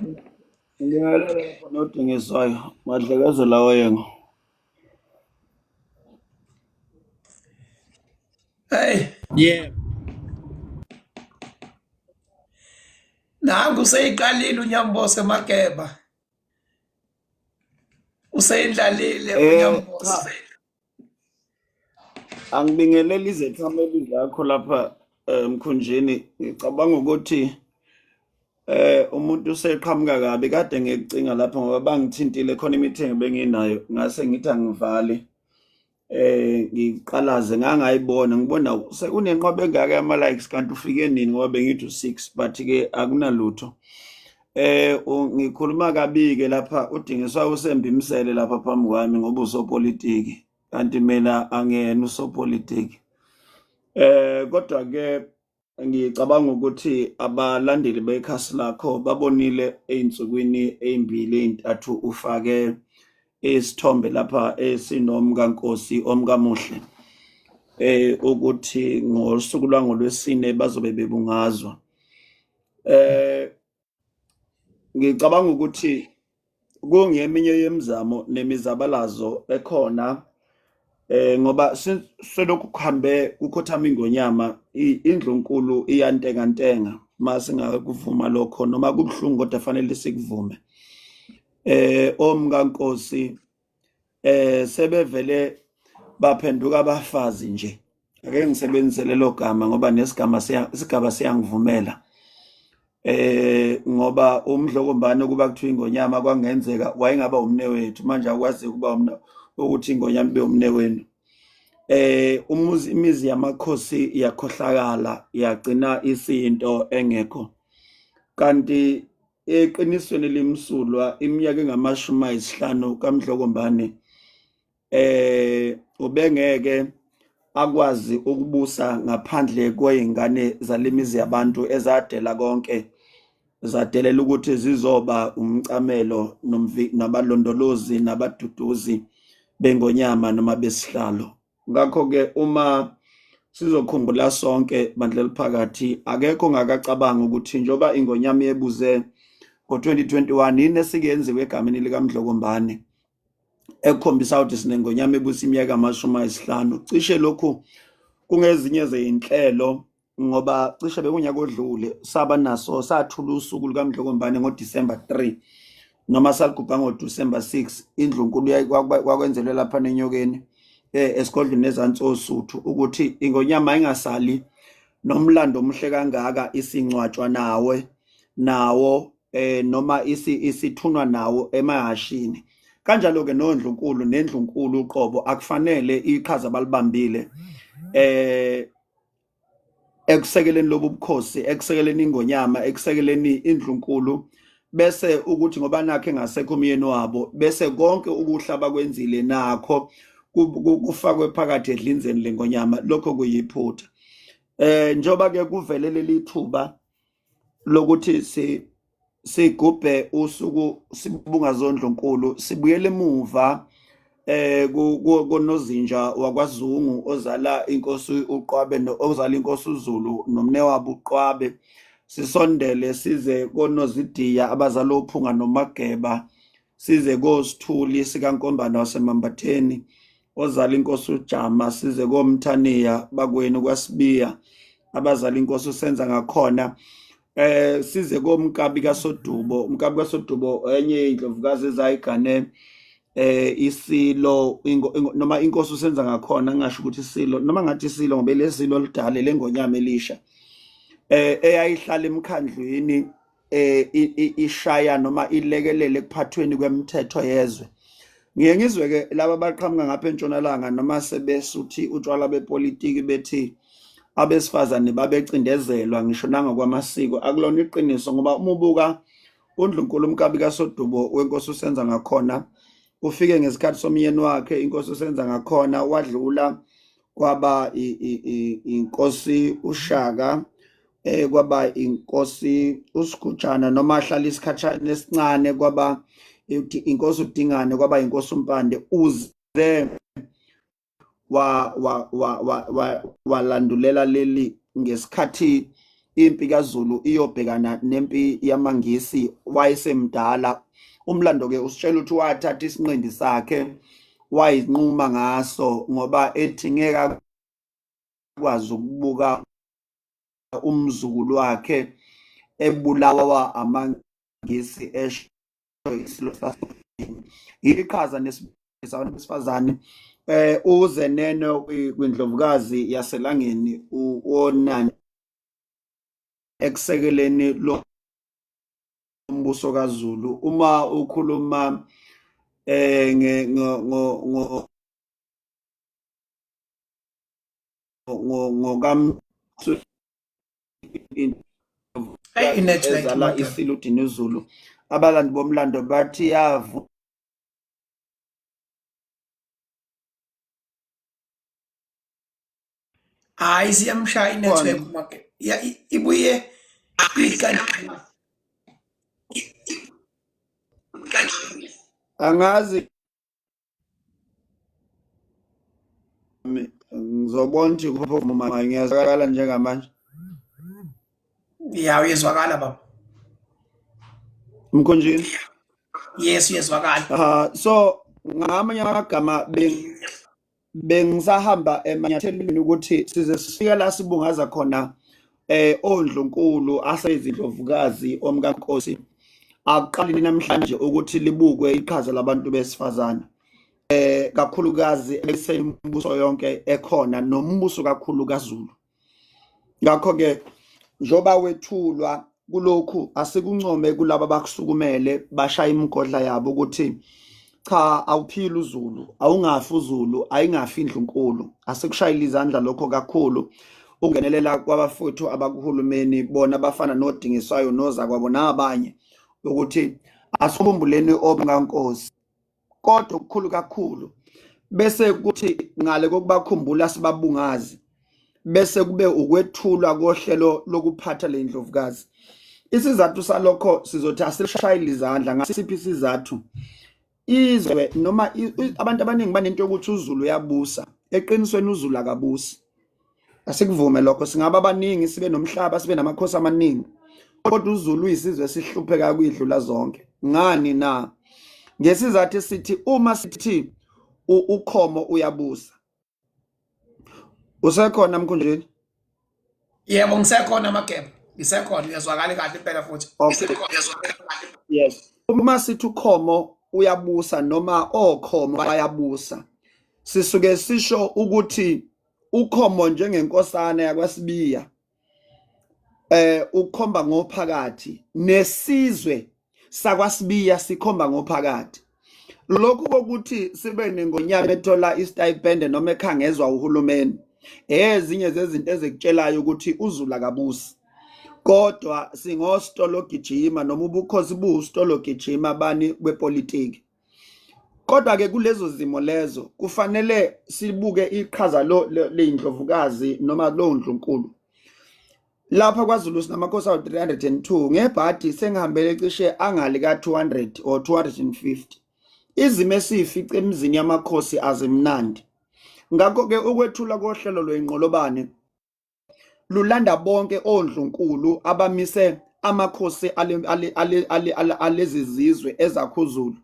ngiyalele khona odingiswayo madlekezo lawo yengo hey Yeah. nangu useyiqalile uNyambose Mageba useyidlalile uNyambose. angibingelele izethameli zakho lapha emkhunjini ngicabanga ukuthi umuntu useqhamuka kabi kade ngikucinga lapha ngoba bangithintile khona imithengo benginayo ngase ngithi angivale ngiqalaze ngangayibona ngibona sekunenqobe engaka ama likes kanti ufike nini ngoba bengithi u6 but ke akunalutho ngikhuluma kabi ke lapha udingiswa usembimisele lapha phambi kwami ngoba usopolitiki kanti mina angena usopolitiki kodwa ke ngicabanga ukuthi abalandeli bekhasi lakho babonile einsukwini ezimbili ezintathu ufake isithombe lapha esinomkaNkosi omkamuhle ukuthi ngosuku lwangolwesine bazobe bebungazwa ngicabanga ukuthi kungeminye yemizamo nemizabalazo ekhona ngoba selokhu kuhambe ukhothama ingonyama indlunkulu iyantengantenga mase ngakuvuma lokho noma kubhlungu kodwa fanele sikuvume omkaNkosi sebevele baphenduka abafazi nje ake ngisebenzise lelo gama ngoba nesigaba siyangivumela ngoba umdlokombane kuba kuthiwa ingonyama kwangenzeka wayengaba umnewethu manje akwazi ukuba ukuthi ingonyama ibe umnewenu imizi yamakhosi yakhohlakala yagcina isinto engekho kanti eqinisweni limsulwa iminyaka engama-50 kaMdlokombane ubengeke akwazi ukubusa ngaphandle kwezingane zalemizi yabantu ezadela konke zadelela ukuthi zizoba umcamelo nabalondolozi nabaduduzi bengonyama noma besihlalo ngakho ke uma sizokhumbula sonke bandla liphakathi akekho ngakacabanga ukuthi njoba ingonyama yebuze ngo2021 yini esikeyenziwe egameni likaMdlokombane ekhombisa ukuthi sinengonyama ebusa iminyaka ama-50 cishe lokhu kungezinye zezinhlelo ngoba cishe bekunyaka odlule saba naso sathula usuku likaMdlokombane ngoDisemba 3 noma saligubha ngoDisemba 6 indlunkulu kwakwenzelwe lapha nenyokeni esigodlweni ezantsosuthu ukuthi ingonyama ingasali nomlando omuhle kangaka isincwatshwa nawo noma isithunwa nawo emahashini kanjalo ke nendlunkulu uqobo akufanele iqhaza balibambile ekusekeleni lobu bukhosi ekusekeleni ingonyama ekusekeleni indlunkulu bese ukuthi ngoba nakhe engasekho umyeni wabo bese konke ukuhlaba kwenzile nakho kufakwe phakathi edlinzeni lengonyama lokho kuyiphutha njoba ke kuvele leli thuba lokuthi sigubhe usuku sibunga zondlonkulu sibuyele emuva konozinja wakwaZungu ozala inkosi uQwabe ozala inkosi uZulu nomnewabo uQwabe, sisondele size konozidiya abazala uPhunga noMageba, size koSithuli sikaNkombana waseMambatheni ozala inkosi uJama, size koMthaniya bakweni kwaSibiya abazala inkosi uSenza ngakhona, size komkabi kaSodubo. Umkabi kaSodubo enye indlovukazi ezayigane isilo noma inkosi uSenza ngakhona, ngisho ukuthi isilo noma ngathi isilo ngoba lesilo lidale lengonyama elisha, eyayihlala emkhandlwini ishaya noma ilekelele ekuphathweni kwemithetho yezwe. Ngiye ngizwe ke laba baqhamuka ngapha entshonalanga noma sebesuthi utshwala bepolitiki bethi abesifazane babecindezelwa ngisho nangokwamasiko. Akulona iqiniso, ngoba uma ubuka uNdlunkulu umkabi kaSodubo wenkosi uSenza ngakhona, ufike ngesikhathi somyeni wakhe inkosi uSenza ngakhona, wadlula kwaba inkosi uShaka, kwaba inkosi uSigujana noma ahlala isikhatshana esincane, kwaba inkosi uDingane, kwaba inkosi uMpande, uze walandulela leli ngesikhathi impi kaZulu iyobhekana nempi yamaNgisi. Wayesemdala umlando ke usitshela ukuthi wathatha isinqindi sakhe wayizinquma ngaso, ngoba ethi ngeke akwazi ukubuka umzukulu wakhe ebulawa amaNgisi esho isilo saseGoli. Iqhaza nesifazane uZenene kwindlovukazi yaselangeni uOnani ekusekeleni lo umbuso kaZulu. Uma ukhuluma ezala isilo uDinizulu, abalandi bomlando bathi yavu hayi siyamshaya inetwork make ibuye angazi ngizobona ukuthi kuphuma ngiyazakala njengamanje. ya uyezwakala baba. Mkhonjini? Yes, uyezwakala. So ngamanye amagama bengisahamba emanyathelweni ukuthi size sifika la sibungaza khona oNdlunkulu asezindlovukazi omkaNkosi. Akuqali namhlanje ukuthi libukwe iqhaza labantu besifazana, kakhulukazi esembuso yonke ekhona nombuso kakhulu kaZulu. Ngakho ke njoba wethulwa kulokhu asikuncome kulabo abakusukumele bashaya imigodla yabo ukuthi cha, awuphili uZulu, awungafi uZulu, ayingafi iNdlunkulu. Asikushayile izandla lokho kakhulu ungenelela kwabafowethu abakuhulumeni, bona abafana noDingiswayo nozakwabo nabanye, ukuthi asikumbuleni omkaNkosi. Kodwa okukhulu kakhulu bese kuthi ngale kokubakhumbula sibabungazi, bese kube ukwethulwa kohlelo lokuphatha le ndlovukazi. Isizathu salokho sizothi asishayile izandla. Ngasiphi isizathu? Izwe noma abantu abaningi banento ukuthi uZulu uyabusa. Eqinisweni uZulu akabusi. Asikuvume lokho. Singaba abaningi, sibe nomhlaba, sibe namakhosi amaningi, kodwa uZulu uyisizwe sihlupheka kwidlula zonke. Ngani na? Ngesizathu esithi uma sithi uKhomo uyabusa. Usekhona Mkhonjeni? Yebo ngisekhona Mageba. Ngisekhona, uyezwakala kahle impela futhi. Yes. Uma sithi uKhomo uyabusa noma oKhomo bayabusa, sisuke sisho ukuthi uKhomo njengenkosana yakwaSibiya ukhomba ngophakathi, nesizwe sakwaSibiya sikhomba ngophakathi. Lokhu kokuthi sibe nengonyama ethola istipend noma ekhangezwa uhulumeni, ezinye zezinto ezikutshelayo ukuthi uZulu akabusi. Kodwa singostolo gijima noma ubukhosi buustolo gijima bani bepolitiki. Kodwa ke kulezo zimo lezo kufanele sibuke iqhaza lendlovukazi noma lo Ndlunkulu. lapha kwaZulu sinamakhosi awu 302 ngebhadi sengihambele cishe angali ka200 or 250 izimo esifice emizini yamakhosi azimnandi ngakho ke ukwethula kohlelo lwengqolobane lulanda bonke ondlunkulu abamise amakhosi alezi zizwe ezakhuzulu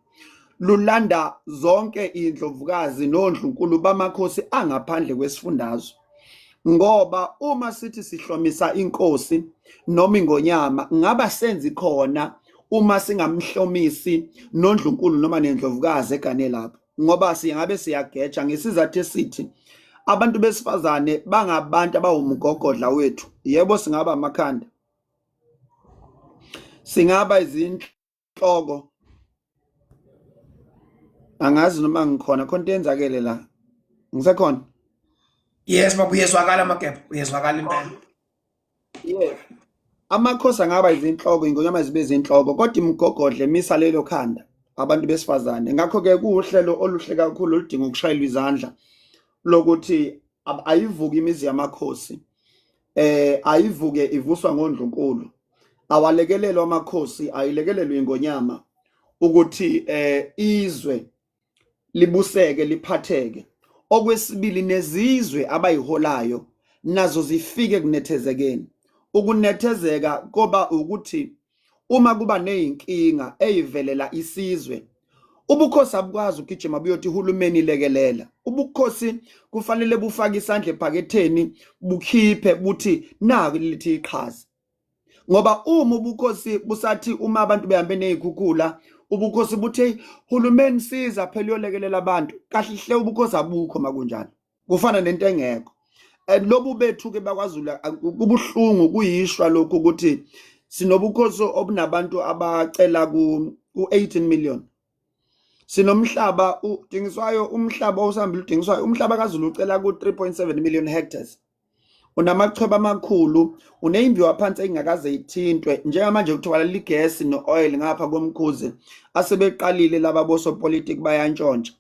lulanda zonke indlovukazi nondlunkulu bamakhosi angaphandle kwesifundazwe ngoba uma sithi sihlomisa inkosi noma ingonyama ngaba senzi khona uma singamhlomisi nondlunkulu noma nendlovukazi egane lapho ngoba singabe siyageja ngesizathu esithi abantu besifazane bangabantu abawumgogodla wethu yebo singaba amakhanda singaba izinhloko angazi noma ngikhona khonto yenzakele la ngisekhona Yes babu uyezwakala magebhe uyezwakala impela. yes amakhosi angaba izinhloko ingonyama zibe izinhloko kodwa imgogodle misa lelo khanda abantu besifazane ngakho ke kuuhlelo oluhle kakhulu oludinga ukushayelwa izandla lokuthi ayivuke imizi yamakhosi ayivuke ivuswa ngondlunkulu awalekelelwa amakhosi ayilekelelwe ingonyama ukuthi izwe libuseke liphatheke okwesibili nezizwe abayiholayo nazo zifike kunethezekeni ukunethezeka koba ukuthi uma kuba nezinkinga eyivelela isizwe ubukhosi abukwazi ukugijima buyothi uhulumeni lekelela ubukhosi kufanele bufake isandla ephaketheni bukhiphe buthi naku lithi iqhaza ngoba uma ubukhosi busathi uma abantu behambe nezikhukhula ubukhosi buthi hulumeni siza phela yolekelela abantu kahle hle ubukhosi abukho makunjalo kufana nento engekho lobu bethu ke bakwaZulu kubuhlungu kuyishwa lokho ukuthi sinobukhosi obunabantu abacela ku18 million sinomhlaba udingiswayo umhlaba osambile udingiswayo umhlaba kaZulu ucela ku3.7 million hectares unamachweba amakhulu uneyimbiwa phansi engakaze ithintwe njengamanje kuthiwa ligesi nooil ngapha komkhuze asebeqalile laba bosopolitiki bayantshontsha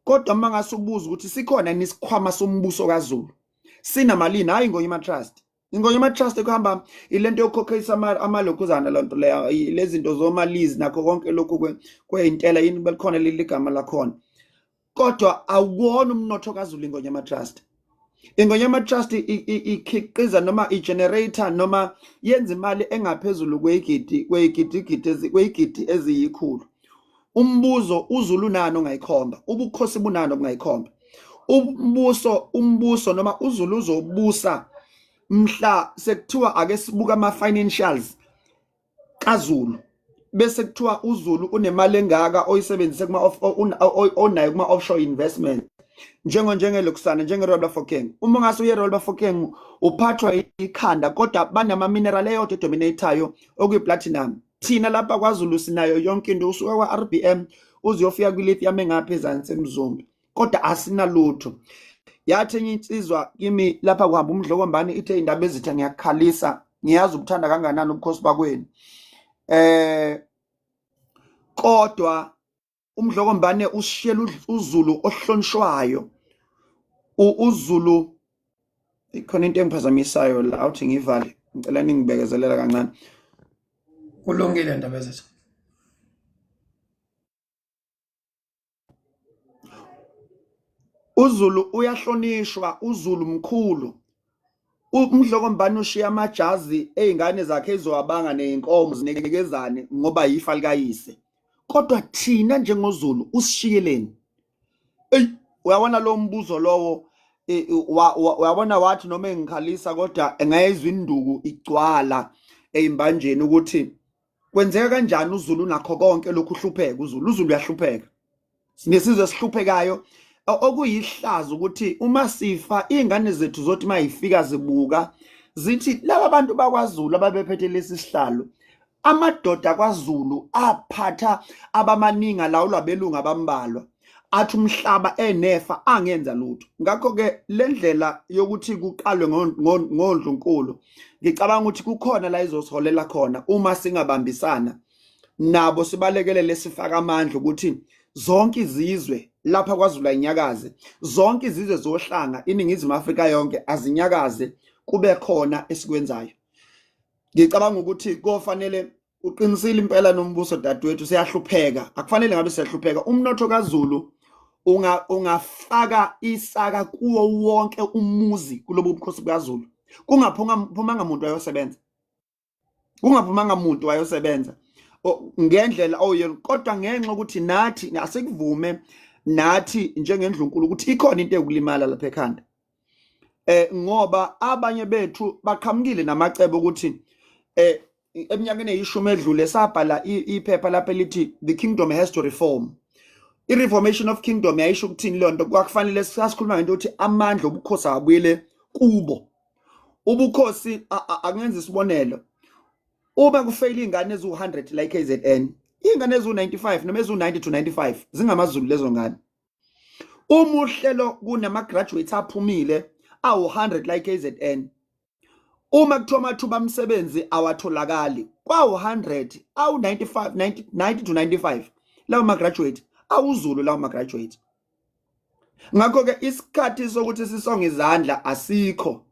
kodwa mangasubuza ukuthi sikhona nisikhwama sombuso kaZulu sinamalini hayi ingonyama trust ingonyama trust ekuhamba ilento yokukhokhisa amalokhuzana lonto leyo lezi zinto zomalizi nakho konke lokhu kweyintela yini belikhona liligama lakhona kodwa awuwona umnotho kaZulu ingonyama trust ingonyama trust ikhiqiza noma igenerator noma yenza imali engaphezulu kweyigidi eziyikhulu umbuzo uZulu nano ngayikhomba ubukhosi bunano bungayikhomba umbuso noma uZulu uzobusa mhla sekuthiwa ake sibuka ama financials kaZulu bese kuthiwa uZulu unemali engaka oyisebenzise kuma onayo kuma offshore investment njengelokusana njengeRoyal Bafokeng uma ngase uyeRoyal Bafokeng uphathwa ikhanda kodwa banama mineral eyodwa edominateayo okuyiplatinum thina lapha kwaZulu sinayo yonke into usuka kwaRBM uziyofika kwilithium engaphezansi emzumbi kodwa asinalutho yathi enye insizwa kimi lapha kuhamba umdlokombane ithe indaba ezitha ngiyakhalisa ngiyazi ukuthanda kanganani ubukhosi bakweni kodwa umdlokombane usishiyela uZulu ohlonishwayo uZulu ikhona into engiphazamisayo la awuthi ngivale ngicela ningibekezelela kancane Kulungile ndaba ezethu. uZulu uyahlonishwa uZulu mkhulu umdlokombane ushiya amajazi ezingane zakhe ezowabanga nenkomo zinekezane ngoba yifa likayise kodwa thina njengoZulu usishiyeleni uyabona lo mbuzo lowo uyabona wathi noma engikhalisa kodwa engayezwa induku igcwala ezimbanjeni ukuthi kwenzeka kanjani uZulu nakho konke lokhu uhlupheka uZulu uyahlupheka sinesizwe sihluphekayo okuyihlazo ukuthi uma sifa izingane zethu zothi mayifika zibuka zithi laba bantu bakwaZulu ababephethe lesi sihlalo amadoda kwaZulu aphatha abamaninga lawo labelunga bambalwa athi umhlaba enefa angenza lutho ngakho ke lendlela yokuthi kuqalwe ngondlunkulu ngicabanga ukuthi kukhona la izosiholela khona uma singabambisana nabo sibalekelele sifaka amandla ukuthi zonke izizwe lapha kwaZulu inyakaze zonke izizwe zohlanga iningizimu Afrika yonke azinyakaze kube khona esikwenzayo ngicabanga ukuthi kofanele uqinisile impela nombuso dadewethu siyahlupheka akufanele ngabe siyahlupheka umnotho kaZulu ungafaka isaka kuwo wonke umuzi kulobu bukhosi bukaZulu kungaphumanga umuntu wayosebenza ngendlela oyena kodwa ngenxa ukuthi nathi asikuvume nathi njengendlunkulu ukuthi ikhona into yokulimala lapha ekhanda ngoba abanye bethu baqhamukile namacebo ukuthi eminyakeni eyishumi edlule sabhala iphepha lapha elithi the kingdom has to reform. I-reformation of kingdom yayisho ukuthini leyo nto kwakufanele sasikhuluma ngento ukuthi amandla obukhosi abuyele kubo. Ubukhosi angenza isibonelo uma kufeyila ingane ezu100 la KZN ingane ezu95 noma ezu90 to 95 zingamaZulu lezo ngane. Uma uhlelo kunama graduates aphumile awu100 la KZN uma kuthiwa amathuba omsebenzi awatholakali kwawu100 awu95 90 to 95 lawo ma graduate awuZulu lawo ma graduate. Ngakho ke isikhathi sokuthi sisonge izandla asikho.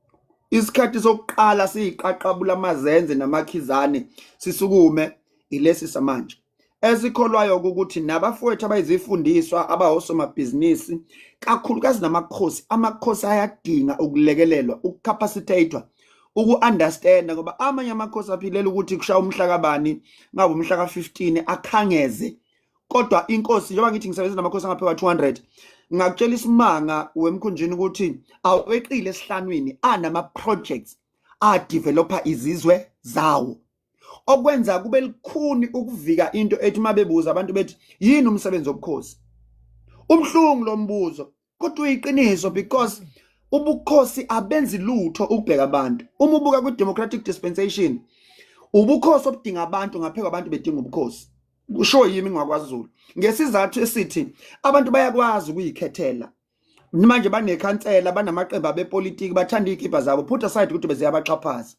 Isikhathi sokuqala siyiqaqabula amazenze namakhizane sisukume ilesi samanje. Esikholwayo ukuthi nabafowethu abayizifundiswa abahosomabhizinisi kakhulukazi namakhosi amakhosi ayadinga ukulekelelwa ukucapacitatewa uku-understand ngoba amanye amakhosi aphilela ukuthi kushaya umhla kabani ngabe umhla ka15 akhangeze kodwa inkosi njengoba ngithi ngisebenza namakhosi angaphezu 200 ngakutshela isimanga wemkhunjini ukuthi aweqile esihlanweni anama projects developer izizwe zawo okwenza kube likhuni ukuvika into ethi mabebuza abantu bethi yini umsebenzi wobukhosi umhlungu lombuzo kodwa uyiqiniso because ubukhosi abenzi lutho ukubheka abantu uma ubuka ku democratic dispensation ubukhosi obudinga abantu ngaphezulu abantu bedinga ubukhosi usho yimi ngakwaZulu ngesizathu esithi abantu bayakwazi ukuyikhethela manje banekhansela banamaqembu abepolitiki bathanda ikhipha zabo put aside ukuthi beziyabaxhaphaza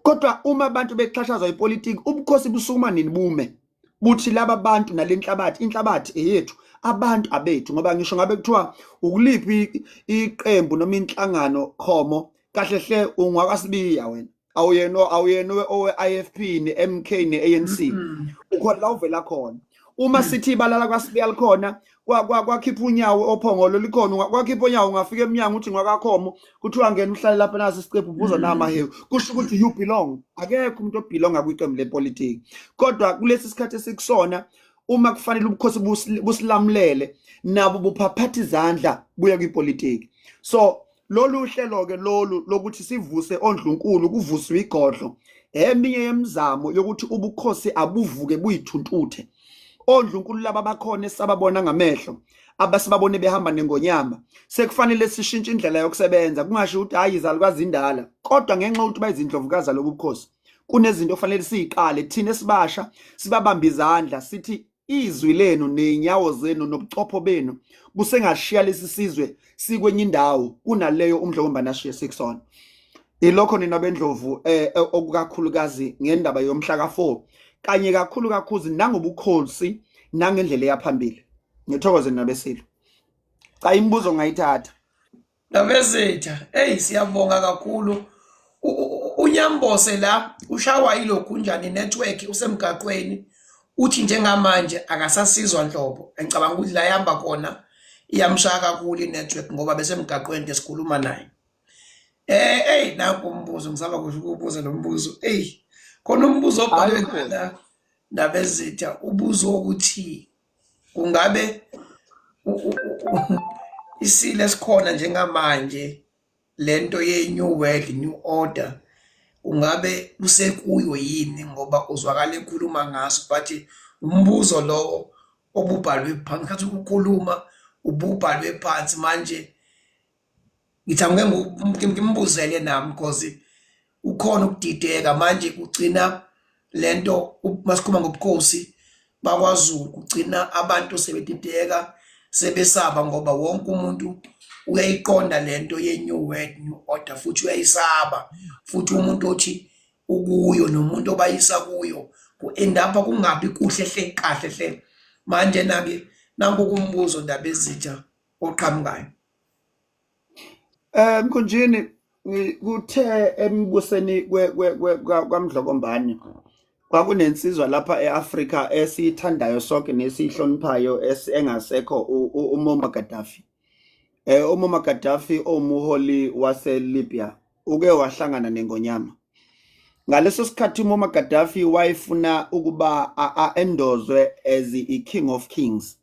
kodwa uma abantu bexhashazwa ipolitiki ubukhosi busukuma nini bume buthi laba bantu nalenhlabathi inhlabathi eyethu abantu abethu ngoba ngisho ngabe kuthiwa ukuliphi iqembu noma inhlangano khomo kahle hle ungwakasibiya wena awuyena owe-IFP ne-MK ne-ANC ukhona la uvela khona uma sithi balala kwasibiya likhona kwakhipha unyawo ophongolo likhona kwakhipha unyawo ungafika eminyango uthi ngwakakhomo kuthiwa ngena uhlale lapha nasi isiqephu ubuzwa namahewu kusho ukuthi you belong akekho umuntu obelonga kwiqembu lepolitiki kodwa kulesi sikhathi esikusona uma kufanele ubukhosi busilamulele nabo buphaphatha izandla buya kwipolitiki so lolu hlelo ke lolu lokuthi sivuse ondlunkulu kuvuswe igodlo eminye yemizamo yokuthi ubukhosi abuvuke buyithuntuthe ondlunkulu laba bakhona esababona ngamehlo abasibabone behamba nengonyama sekufanele sishintshe indlela yokusebenza kungasho ukuthi hayi izalukwazi indala kodwa ngenxa ukuthi bayizindlovukazi lobu bukhosi kunezinto ofanele siziqale thina esibasha sibabamba izandla sithi izwi lenu nenyawo zenu nobuchopho benu busengashiya lesi sizwe sikwenye indawo kunaleyo umdlomba nashiye sikusona ilokho nina bendlovu okukakhulukazi ngendaba yomhla ka4 kanye kakhulu nangobukhosi nangendlela yaphambili ngithokoze nabesilo cha imibuzo ngayithatha Nabezitha siyabonga kakhulu uNyambose la ushawa ilokhu njani network usemgaqweni uthi njengamanje akasasizwa Nhlobo ngicabanga ukuthi la yamba khona iyamshaya kakhulu inetwork ngoba bese emgaqweni ngesikhuluma naye naku umbuzo ngisaba ukubuza lo mbuzo khona umbuzo obhalwe ngala Nabezitha ubuzo ukuthi kungabe isile sikhona njengamanje lento ye-new world new order ungabe kusekuyo yini ngoba uzwakala ekhuluma ngaso but umbuzo lo obubhalwe phansi kathi ukukhuluma ububhalwe phansi manje ngithamke ngimbuzele nami because ukhona ukudideka manje kugcina lento masikhuluma ngobukhosi bakwaZulu kugcina abantu sebedideka sebesaba ngoba wonke umuntu uyayiqonda lento ye-new world new order futhi uyayisaba futhi umuntu othi ukuyo nomuntu obayisa kuyo ku-endapha kungabi kuhle hle kahle hle manje nake nanku kumbuzo Nabezitha oqhamukayo Mkhonjini kuthe embuseni kwaMdlokombane kwakunensizwa lapha eAfrika esiyithandayo sonke nesihloniphayo engasekho uMuammar Gaddafi. uMuammar Gaddafi umuholi waseLibya uke wahlangana neNgonyama. Ngaleso sikhathi uMuammar Gaddafi wayefuna ukuba endozwe as i-King of Kings,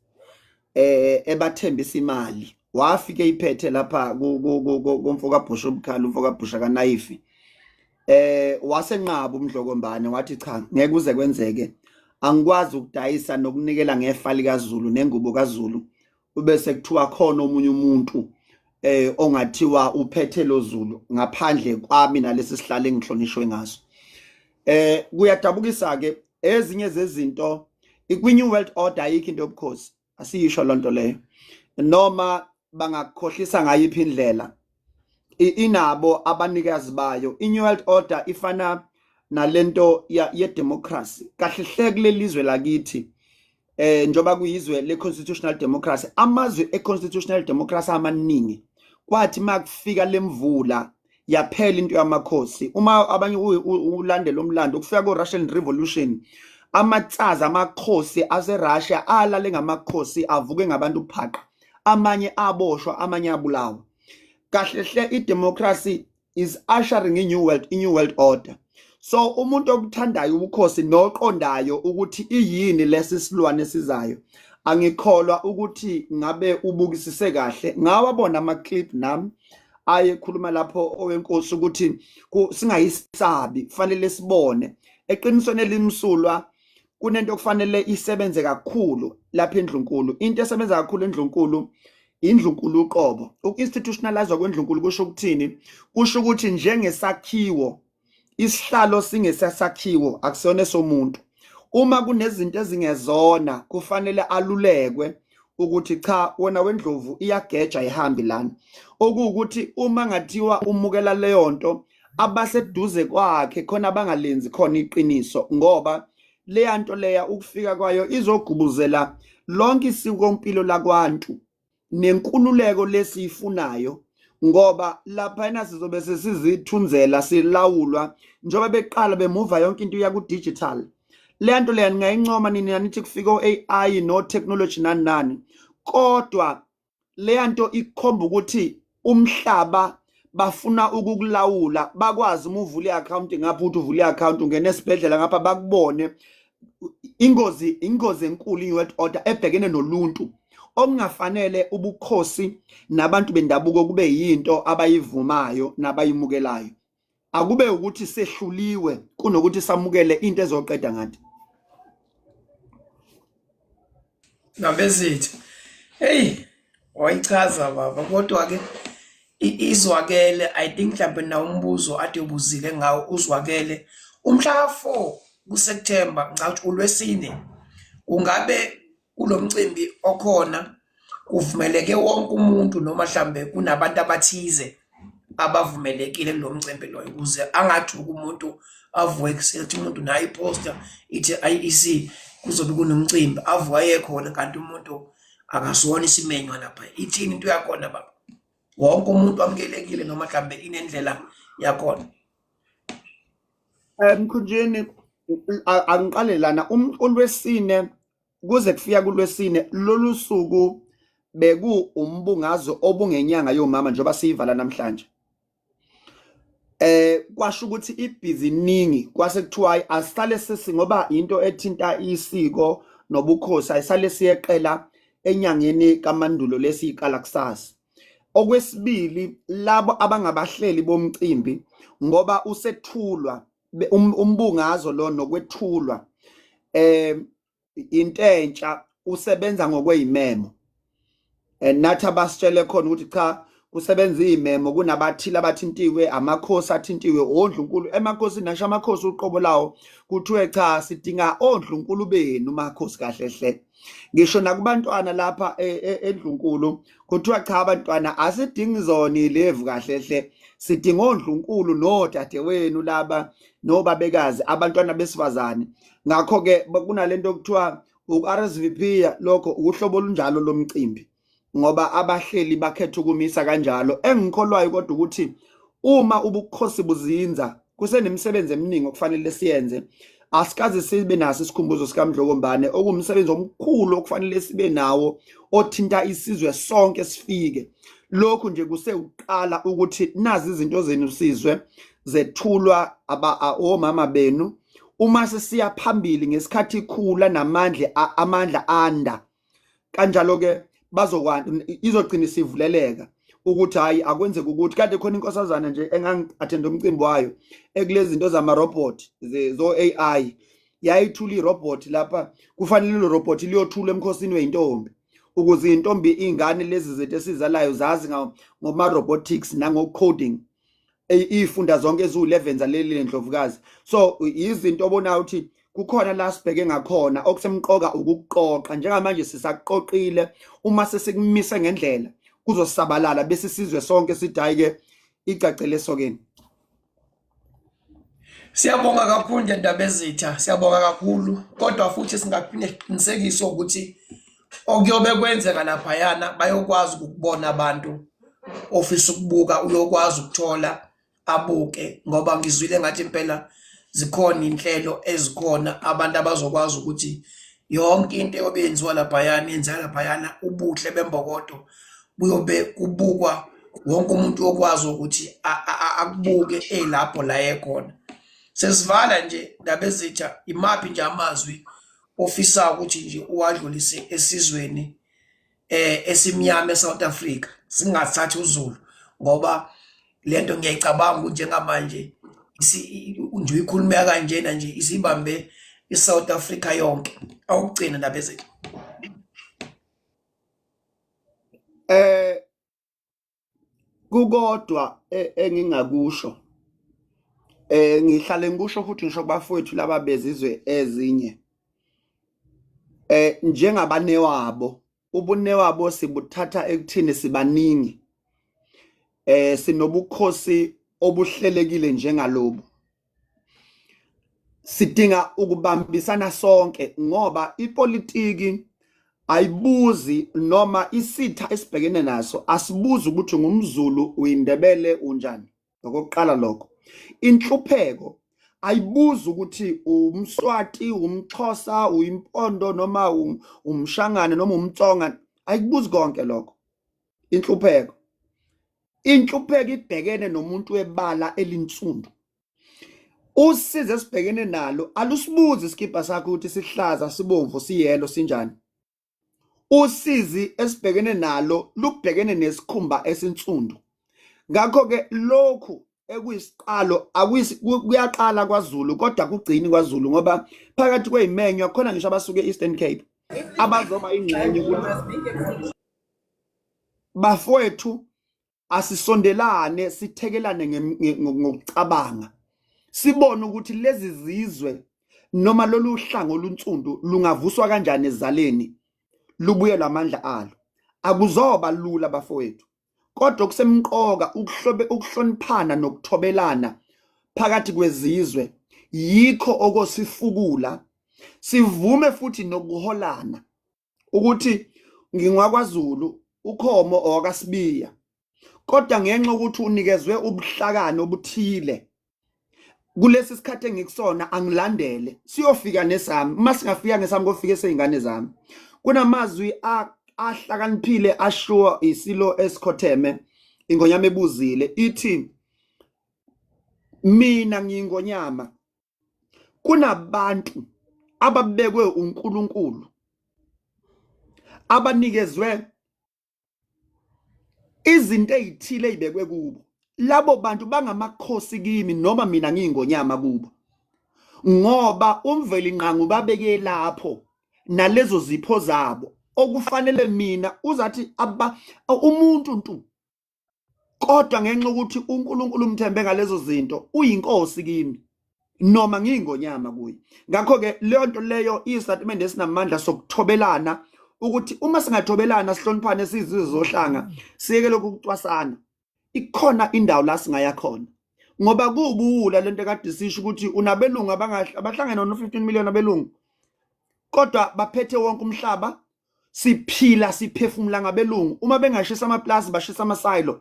ebathembisa imali. Wafike iphethe lapha kumfoka Bush ubukhali, umfoka Bush kaNaifi. Wasenqaba uMdlokombane wathi cha, ngeke kuze kwenzeke. Angikwazi ukudayisa nokunikela ngefa likaZulu nengubo kaZulu. Ubese kuthiwa khona omunye umuntu ongathiwa uphethe lo Zulu ngaphandle kwami nalesi sihlalo engihlonishwe ngaso. Kuyadabukisa ke ezinye zezinto ikwi-New World Order ayikho into yobukhosi, asiyisho lonto leyo. Noma bangakhohlisa ngayo iphindlela inabo abanikazi bayo. I-New World Order ifana nalento ye-democracy kahle hle kulelizwe lakithi. Njoba kuyizwe le-constitutional democracy, amazwe e-constitutional democracy amaningi kwathi makufika lemvula yaphela into yamakhosi. Uma abanye ulandela umlando ukufika ko-Russian Revolution, amatsazi amakhosi ase-Russia alale ngamakhosi avuke ngabantu phaqa, amanye aboshwa, amanye abulawa. Kahle hle i-democracy is ushering i-New World Order. So umuntu okuthandayo ubukhosi noqondayo ukuthi iyini lesi silwane sizayo, angikholwa ukuthi ngabe ubukisise kahle. Ngawabona ama-clip nami ayekhuluma lapho owenkosi ukuthi singayisabi, kufanele sibone eqinisweni elimsulwa kunento kufanele isebenze kakhulu lapha eNdlunkulu. Into esebenza kakhulu eNdlunkulu indlunkulu uqobo. Uku-institutionalize kwendlunkulu kusho ukuthini? Kusho ukuthi njengesakhiwo, isihlalo singesasakhiwo akusona somuntu. Uma kunezinto ezingezona kufanele alulekwe ukuthi cha, wona wendlovu iyageja ihambi lana. Okuwukuthi uma ngathiwa umukela leyo nto, abaseduze kwakhe khona bangalenzi khona iqiniso, ngoba leya nto leya ukufika kwayo izogubuzela lonke isikompilo lakwantu nenkululeko lesiyifunayo, ngoba lapha sizobe sesizithunzela silawulwa njengoba beqala bemuva yonke into ya ku digital. Le nto leya ningayincoma nini nithi kufika o-AI no technology nani, kodwa le nto ikhomba ukuthi umhlaba bafuna ukukulawula, bakwazi uma uvula i-account ngapha uthi uvula i-account ungena esibhedlela ngapha bakubone. Ingozi enkulu i-New World Order ebhekene noluntu. Okungafanele ubukhosi nabantu bendabuko kube yinto abayivumayo nabayimukelayo. Akube ukuthi sehluliwe kunokuthi samukele into ezoqeda ngathi. Nabezithi hey, wayichaza baba, kodwa ke izwakele. I think mhlawumbe na umbuzo ade ubuzile ngawo uzwakele. Umhla ka4 kuSeptember ngcathi uLwesine, ungabe kulomcimbi okhona kuvumeleke wonke umuntu noma mhlambe kunabantu abathize abavumelekile kulomcimbi loyo, ukuze angajuka umuntu avuke kusethi umuntu naye iposter ithi IEC kuzobe kunomcimbi avuka yekhona kanti umuntu akasona isimenywa lapha. Ithini into yakhona baba? Wonke umuntu amukelekile noma mhlambe inendlela yakhona? Mkhunjeni angiqale lana uLwesine kuze kufika kuLwesine lolu suku beku umbungazo obungenyanga yomama njengoba siyivala namhlanje. Kwasho ukuthi ibhiziningi kwase kuthiwa asale ngoba into ethinta isiko nobukhosi ayisale siyeqela enyangeni kaMandulo lesiyiqala kusasa. Okwesibili, labo abangabahleli bomcimbi ngoba usethulwa umbungazo lo nokwethulwa intentsha usebenza ngokweyimemo. Nathi abasitshele khona ukuthi cha, kusebenza izimemo, kunabathile abathintiwe, amakhosi athintiwe, oNdlunkulu emakhosini nasho amakhosi uqobo lawo kuthiwe cha, sidinga oNdlunkulu benu makhosi kahle hle. Ngisho nakubantwana lapha eNdlunkulu kuthiwa cha, abantwana asidingi zona ilevu kahle hle, sidinga oNdlunkulu nodadewenu laba nobabekazi, abantwana besifazane. Ngakho ke kunalento kuthiwa u-RSVP, lokho uhlobo olunjalo lomcimbi, ngoba abahleli bakhetha ukumisa kanjalo. Engikholwayo kodwa ukuthi uma ubukhosi buzinza kusenemisebenzi eminingi okufanele siyenze. Asikaze sibe naso isikhumbuzo sikaMdlokombane okuwumsebenzi omkhulu okufanele sibe nawo othinta isizwe sonke sifike. Lokhu nje kuseuqala ukuthi nazi izinto zenu sizwe zethulwa omama benu uma sesiya phambili ngesikhathi ikhula amandla anda. Kanjalo ke izogcina isivuleleka ukuthi hayi akwenze ukuthi kade khona inkosazana nje engangi-attend umcimbi wayo ekulezi zinto zama-robot zo AI yayithula i-robot lapha kufanele lo robot liyothula emkhosini weyintombi ukuze intombi ingane lezi zinto esizalayo zazi ngoma-robotics nango-coding ifunda zonke eziwu-11 zaleli lendlovukazi. So izinto obonayo ukuthi kukhona la sibheke ngakhona okusemqoka ukuqoqa njengamanje sisaqoqile uma sesikumise ngendlela kuzosabalala bese sizwe sonke sithi hayi ke icacele sokeni. Siyabonga kakhulu nje Ndaba Ezitha, siyabonga kakhulu, kodwa futhi singaphinde siqinisekise ukuthi okuyobe kwenzeka laphayana bayokwazi ukubona abantu ofisa ukubuka uyokwazi ukuthola abuke, ngoba ngizwile ngathi impela zikhona inhlelo ezikhona abantu abazokwazi ukuthi yonke into eyobe yenziwa laphayana yenzeka laphayana, ubuhle bembokodo buyobe kubukwa wonke umuntu okwazi ukuthi akubuke lapho la ekhona. Sesivala nje Ndaba Ezitha, imaphi nje amazwi ofisa ukuthi nje uwadlulise esizweni esimnyama eSouth Africa, singathathi uZulu, ngoba lento ngiyayicabanga ukuthi njengamanje nje uyikhulumeka kanjena nje isibambe iSouth Africa yonke. Awugcina Ndaba Ezitha. Kukodwa engingakusho ngihlale ngikusho futhi ngisho kubafowethu laba bezizwe ezinye njengabanewabo, ubunewabo sibuthatha ekuthini sibaningi, sinobukhosi obuhlelekile njengalobu. Sidinga ukubambisana sonke ngoba ipolitiki ayibuzi noma isitha esibhekene naso asibuzi ukuthi ngumZulu uyindebele unjani. Ngokuqala lokho, inhlupheko ayibuzi ukuthi umSwati, umXhosa, uyimpondo noma umshangane noma umtsonga, ayibuzi konke lokho. Inhlupheko ibhekene nomuntu webala elinsundu. Usize esibhekene nalo alusibuzi isikibha sakho ukuthi sihlaza, sibomvu, siyelo, sinjani. Usizi esibhekene nalo lubhekene nesikhumba esinsundu. Ngakho ke lokhu ekuyisiqalo kuyaqala kwaZulu kodwa kugcini kwaZulu, ngoba phakathi kweyimenyo khona ngisho abasuke Eastern Cape abazoba ingxenye ukuthi bafowethu asisondelane sithekelane ngokucabanga, sibone ukuthi lezi zizwe noma lolu hlango olunsundu lungavuswa kanjani ezaleni lubuye lamandla alo. Akuzoba lula bafowethu, kodwa kusemqoka ukuhloniphana nokuthobelana phakathi kwezizwe, yikho okosifukula sivume futhi nokuholana ukuthi ngingwakwaZulu ukhomo owakasibiya, kodwa ngenxa ukuthi unikezwe ubuhlakani obuthile kulesi sikhathi engikusona angilandele siyofika nesami. Uma singafika ngesami kofika eseyingane zami. Kunamazwi ahlakaniphile ashiwo iSilo Esikhotheme, ingonyama ebuzile ithi, mina ngiyingonyama, kunabantu ababekwe uNkulunkulu abanikezwe izinto ezithile ezibekwe kubo. Labo bantu bangamakhosi kimi noma mina ngiyingonyama kubo, ngoba umveli nqangu babeke lapho nalezo zipho zabo okufanele mina uzathi umuntu ntu, kodwa ngenxa ukuthi uNkulunkulu umthembe ngalezo zinto uyinkosi kimi noma ngiyingonyama kuye. Ngakho ke leyo nto leyo iyistatement esinamandla sokuthobelana ukuthi uma singathobelana sihloniphane sizizwe zohlanga siyeke lokhu kucwasana, ikhona indawo la singaya khona. Ngoba kubuwula lento ekade sisho ukuthi unabelungu abahlangene no-15 million abelungu kodwa baphethe wonke umhlaba, siphila siphefumula ngabelungu. Uma bengashisa amaplazi bashisa amasilo.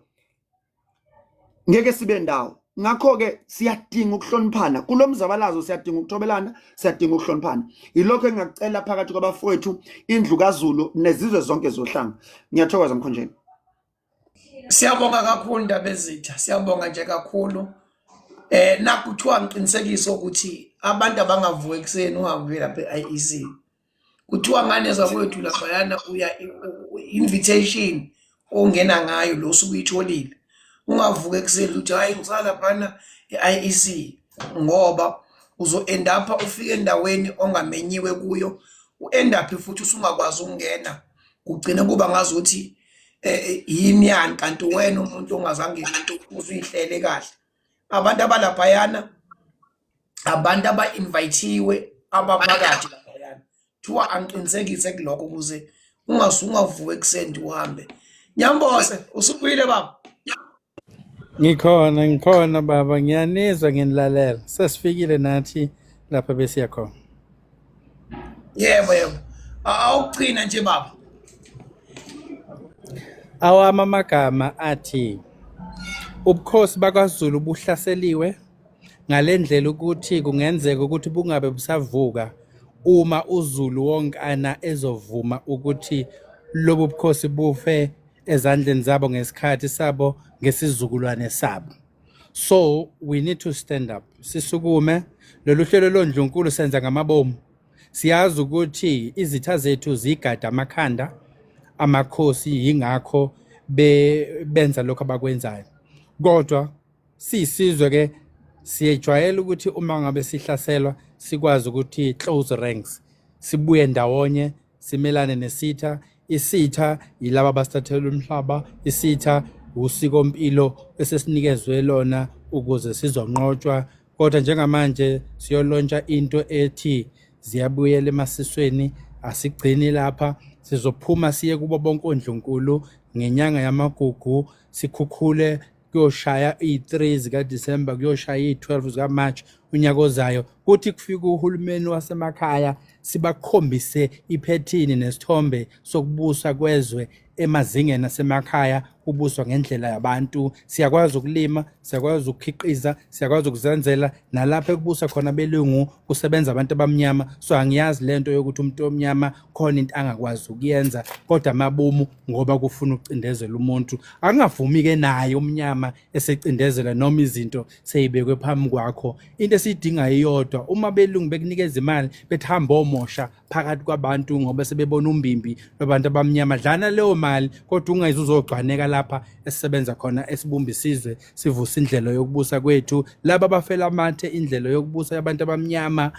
ngeke sibe ndawo. Ngakho ke siyadinga ukuhloniphana kulomzabalazo, siyadinga ukuthobelana, siyadinga ukuhloniphana. Yilokho engakucela phakathi kwabafowethu indlu kaZulu nezizwe zonke zohlanga. Ngiyathokoza Mkhonjeni. Siyabonga kakhulu Ndaba Ezitha, siyabonga nje kakhulu. Nakuthiwa ngiqinisekise ukuthi abantu abangavuka ekuseni uhambe lapha e-IEC. Kuthiwa ngane zakwethu laphayana uya invitation ongena ngayo lo suku uyitholile. Ungavuka ekuseni uthi hayi ngisala phana e-IEC ngoba uzo-end up ufike endaweni ongamenyiwe kuyo, u-end up futhi usungakwazi ukungena. Kugcina kuba ngazuthi yini yani kanti wena umuntu ongazange uzihlele kahle. Abantu abalaphayana abantu aba-invite-iwe abaphakathi laphayana. Kuthiwa angiqinisekise kulokho ukuze ungavuka ekuseni uhambe. Nyambose, usubuyile baba? Ngikhona baba, ngiyanizwa nginilalela. Sesifikile nathi lapha besiya khona. Yebo. Awugcina nje baba. Awami amagama athi ubukhosi bakwaZulu buhlaseliwe ngalendlela ukuthi kungenzeka ukuthi bungabe busavuka uma uZulu wonkana ezovuma ukuthi lobu bukhosi bufe ezandleni zabo ngesikhathi sabo ngesizukulwane sabo. So we need to stand up. Sisukume lolu hlelo londlunkulu senza ngamabomu. Siyazi ukuthi izitha zethu zigada amakhanda amakhosi yingakho benza lokho abakwenzayo. Kodwa sisizwe ke siyejwayela ukuthi uma ngabe sihlaselwa sikwazi ukuthi close ranks, sibuye ndawonye, simelane nesitha. Isitha yilaba abasithathela umhlaba, isitha usikompilo esesinikezwe lona ukuze sizonqotshwa. Kodwa njengamanje siyolontsha into ethi ziyabuyela emasisweni, asigcini lapha, sizophuma siye kubo bonke ondlunkulu ngenyanga yamagugu, sikhukhule kuyoshaya i3 zika December, kuyoshaya i12 zika March unyaka ozayo. Kuthi kufika uhulumeni wasemakhaya sibakhombise iphethini nesithombe sokubusa kwezwe emazingeni asemakhaya, ubuswa ngendlela yabantu. Siyakwazi ukulima, siyakwazi ukukhiqiza, siyakwazi ukuzenzela, nalapha ekubusa khona belungu kusebenza abantu abamnyama. So angiyazi lento yokuthi umuntu omnyama khona into angakwazi ukuyenza, kodwa amabomu ngoba kufuna ukucindezela umuntu. Angavumi ke naye omnyama esecindezela noma izinto seyibekwe phambi kwakho. Into esiyidinga iyodwa, uma belungu bekunikeza imali bethi hamba omosha phakathi kwabantu ngoba sebebona umbimbi labantu abamnyama, dlana leyo mali kodwa ungayizwe uzogcwaneka lapha esisebenza khona, esibumba isizwe, sivusa indlela yokubusa kwethu. Laba abafela amathe indlela yokubusa abantu abamnyama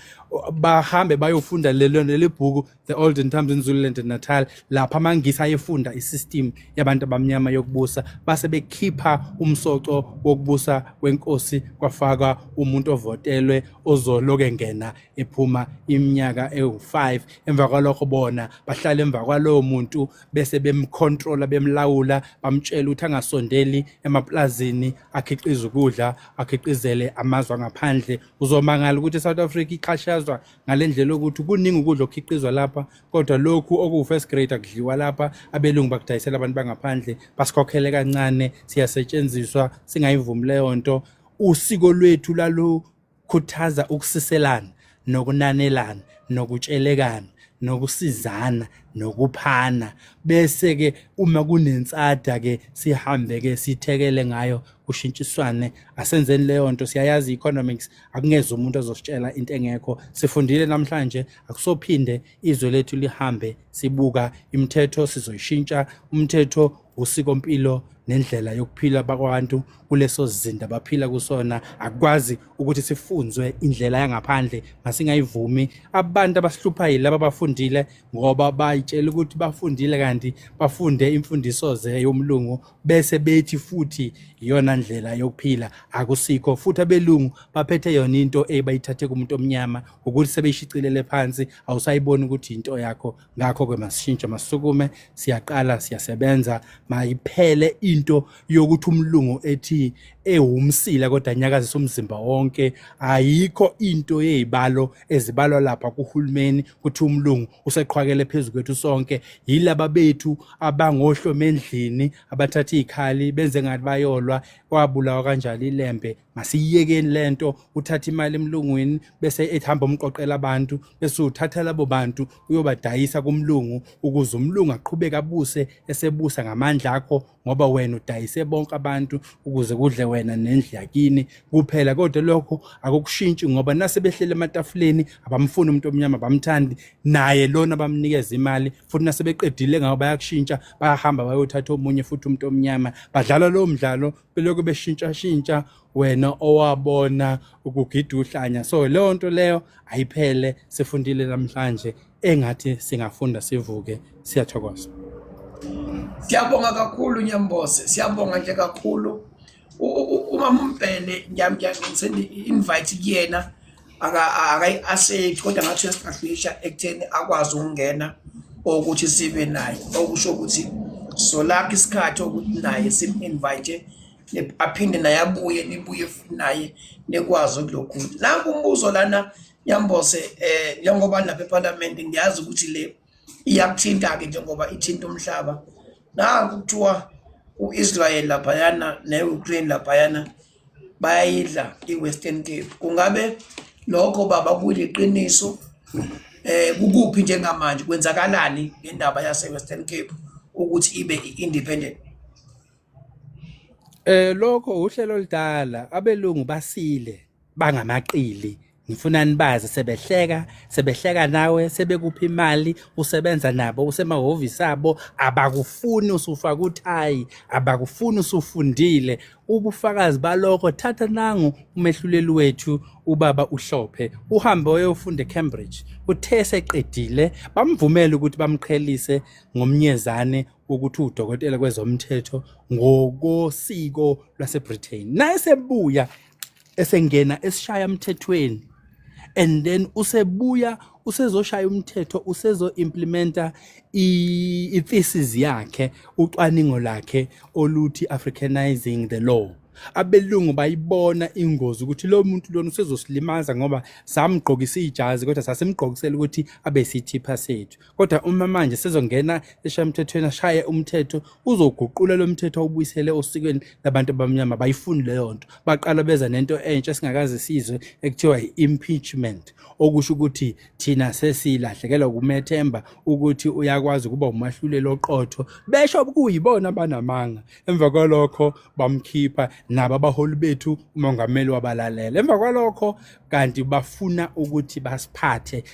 bahambe bayofunda leli bhuku The Olden Times in Zululand and Natal, lapha amangisi ayefunda isystem yabantu abamnyama yokubusa, base bekhipha umsoco wokubusa wenkosi, kwafaka umuntu ovotelwe ozoloke ngena ephuma iminyaka ewu5. Emva kwalokho bona bahlala emva kwalowo muntu bese bemcontrola, bemlawula, bamtshela ukuthi angasondeli emaplazini akhiqiza ukudla, akhiqizele amazwe ngaphandle. Uzomangala ukuthi South Africa iqhashazwa ngalendlela ukuthi kuningi ukudla okhiqizwa lapha, kodwa lokhu oku first grade akudliwa lapha. Abelungu bakudayisela abantu bangaphandle, basikhokhele kancane, siyasetshenziswa, singayivumi leyo nto. Usiko lwethu lalo khuthaza ukusiselana, nokunanelana, nokutshelekana, nokusizana, nokuphana. Bese ke uma kunensada ke sihambe ke sithekele ngayo, kushintshiswane, asenzeni leyo nto. Siyayazi economics akungeze umuntu azositshela into engekho. Sifundile namhlanje akusophinde izwe lethu lihambe sibuka imithetho, sizoyishintsha. Umthetho usikompilo nendlela yokuphila bakwabantu kuleso zinda baphila kusona. Akwazi ukuthi sifunzwe indlela yangaphandle, masingayivumi. Abantu abasihlupha yilabo abafundile ngoba bayitshela ukuthi bafundile kanti bafunde imfundiso yomlungu bese bethi futhi iyona ndlela yokuphila. Akusikho futhi abelungu baphethe yona into ebayithathe kumuntu omnyama ukuthi sebeyishicilele phansi, awusayiboni ukuthi into yakho. Ngakho ke masishintshe, masukume, siyaqala, siyasebenza, mayiphele into into yokuthi umlungu ethi ewumsila kodwa nyakazisa umzimba wonke. Ayikho into yezibalo ezibalwa lapha kuhulumeni kuthi umlungu useqhwakele phezulu kwethu sonke. Yilaba bethu abangohlome endlini abathatha izikhali benze ngathi bayolwa kwabulawa kanjalo ilembe. Masiyekeni lento, uthatha imali emlungwini bese ethamba umqoqela abantu bese uthatha labo bantu uyobadayisa kumlungu ukuze umlungu aqhubeke abuse esebusa ngamandla akho ngoba wena udayise bonke abantu ukuze kudle wena nendlu yakini kuphela. Kodwa lokho akukushintshi ngoba nasebehlele ematafuleni abamfuni umuntu omnyama bamthandi naye lona bamnikeza imali futhi nasebeqedile ngawo bayakushintsha bayahamba bayothatha omunye futhi umuntu omnyama badlala lo mdlalo beloko beshintsha wena owabona ukugida uhlanya. So leyo nto leyo ayiphele sifundile namhlanje engathi singafunda sivuke. Siyathokoza. Siyabonga kakhulu Nyambose, siyabonga nje kakhulu. Umama uMbhele ngisendi invite kuyena accept kodwa ngathi uyasiqhaqhisha ekutheni akwazi ukungena ukuthi sibe naye, okusho ukuthi so lapho isikhathi ukuthi naye sim-invite aphinde naye abuye nibuye futhi naye nekwazi kulokhu. Nanku umbuzo lana Nyambose, njengoba lapha eParliament ngiyazi ukuthi le iyakuthinta ke njengoba ithinta umhlaba. Nanku kuthiwa uIsrael laphayana ne-Ukraine laphayana bayayidla iWestern Cape. Kungabe lokho baba kuliqiniso? Kukuphi njengamanje kwenzakalani ngendaba yase-Western Cape ukuthi ibe independent? Lokho uhlelo oludala abelungu basile bangamaqili. Ngifuna nibazi sebehleka nawe sebekupha imali usebenza nabo usemahhovisi abo abakufuni usufaka uthayi abakufuni usufundile. Ubufakazi balokho thatha nangu umehluleli wethu ubaba uHlophe uhambe uyofunda eCambridge uthe seqedile bamvumela ukuthi bamqhelise ngomnyezane ukuthi udokotela kwezomthetho ngokosiko lwaseBritain. Naye sebuya esengena esishaya umthethweni and then usebuya usezoshaya umthetho usezo implementa i-thesis yakhe ucwaningo lakhe oluthi Africanizing the law. Abelungu bayibona ingozi ukuthi lo muntu lona usezosilimaza ngoba samgqokisa ijazi kodwa sasemgqokisela ukuthi abe sithipha sethu. Kodwa uma manje sezongena eshamthethweni ashaye umthetho uzoguqula lo mthetho ubuyisele osikweni labantu abamnyama bayifuni leyo nto. Baqala beza nento entsha singakaze sizwe ekuthiwa impeachment, okusho ukuthi thina sesilahlekelwa ukumethemba ukuthi uyakwazi ukuba umahluleli oqotho besho kuyibona abanamanga. Emva kwalokho bamkhipha nabo abaholi bethu umongameli wabalalela. Emva kwalokho kanti bafuna ukuthi basiphathe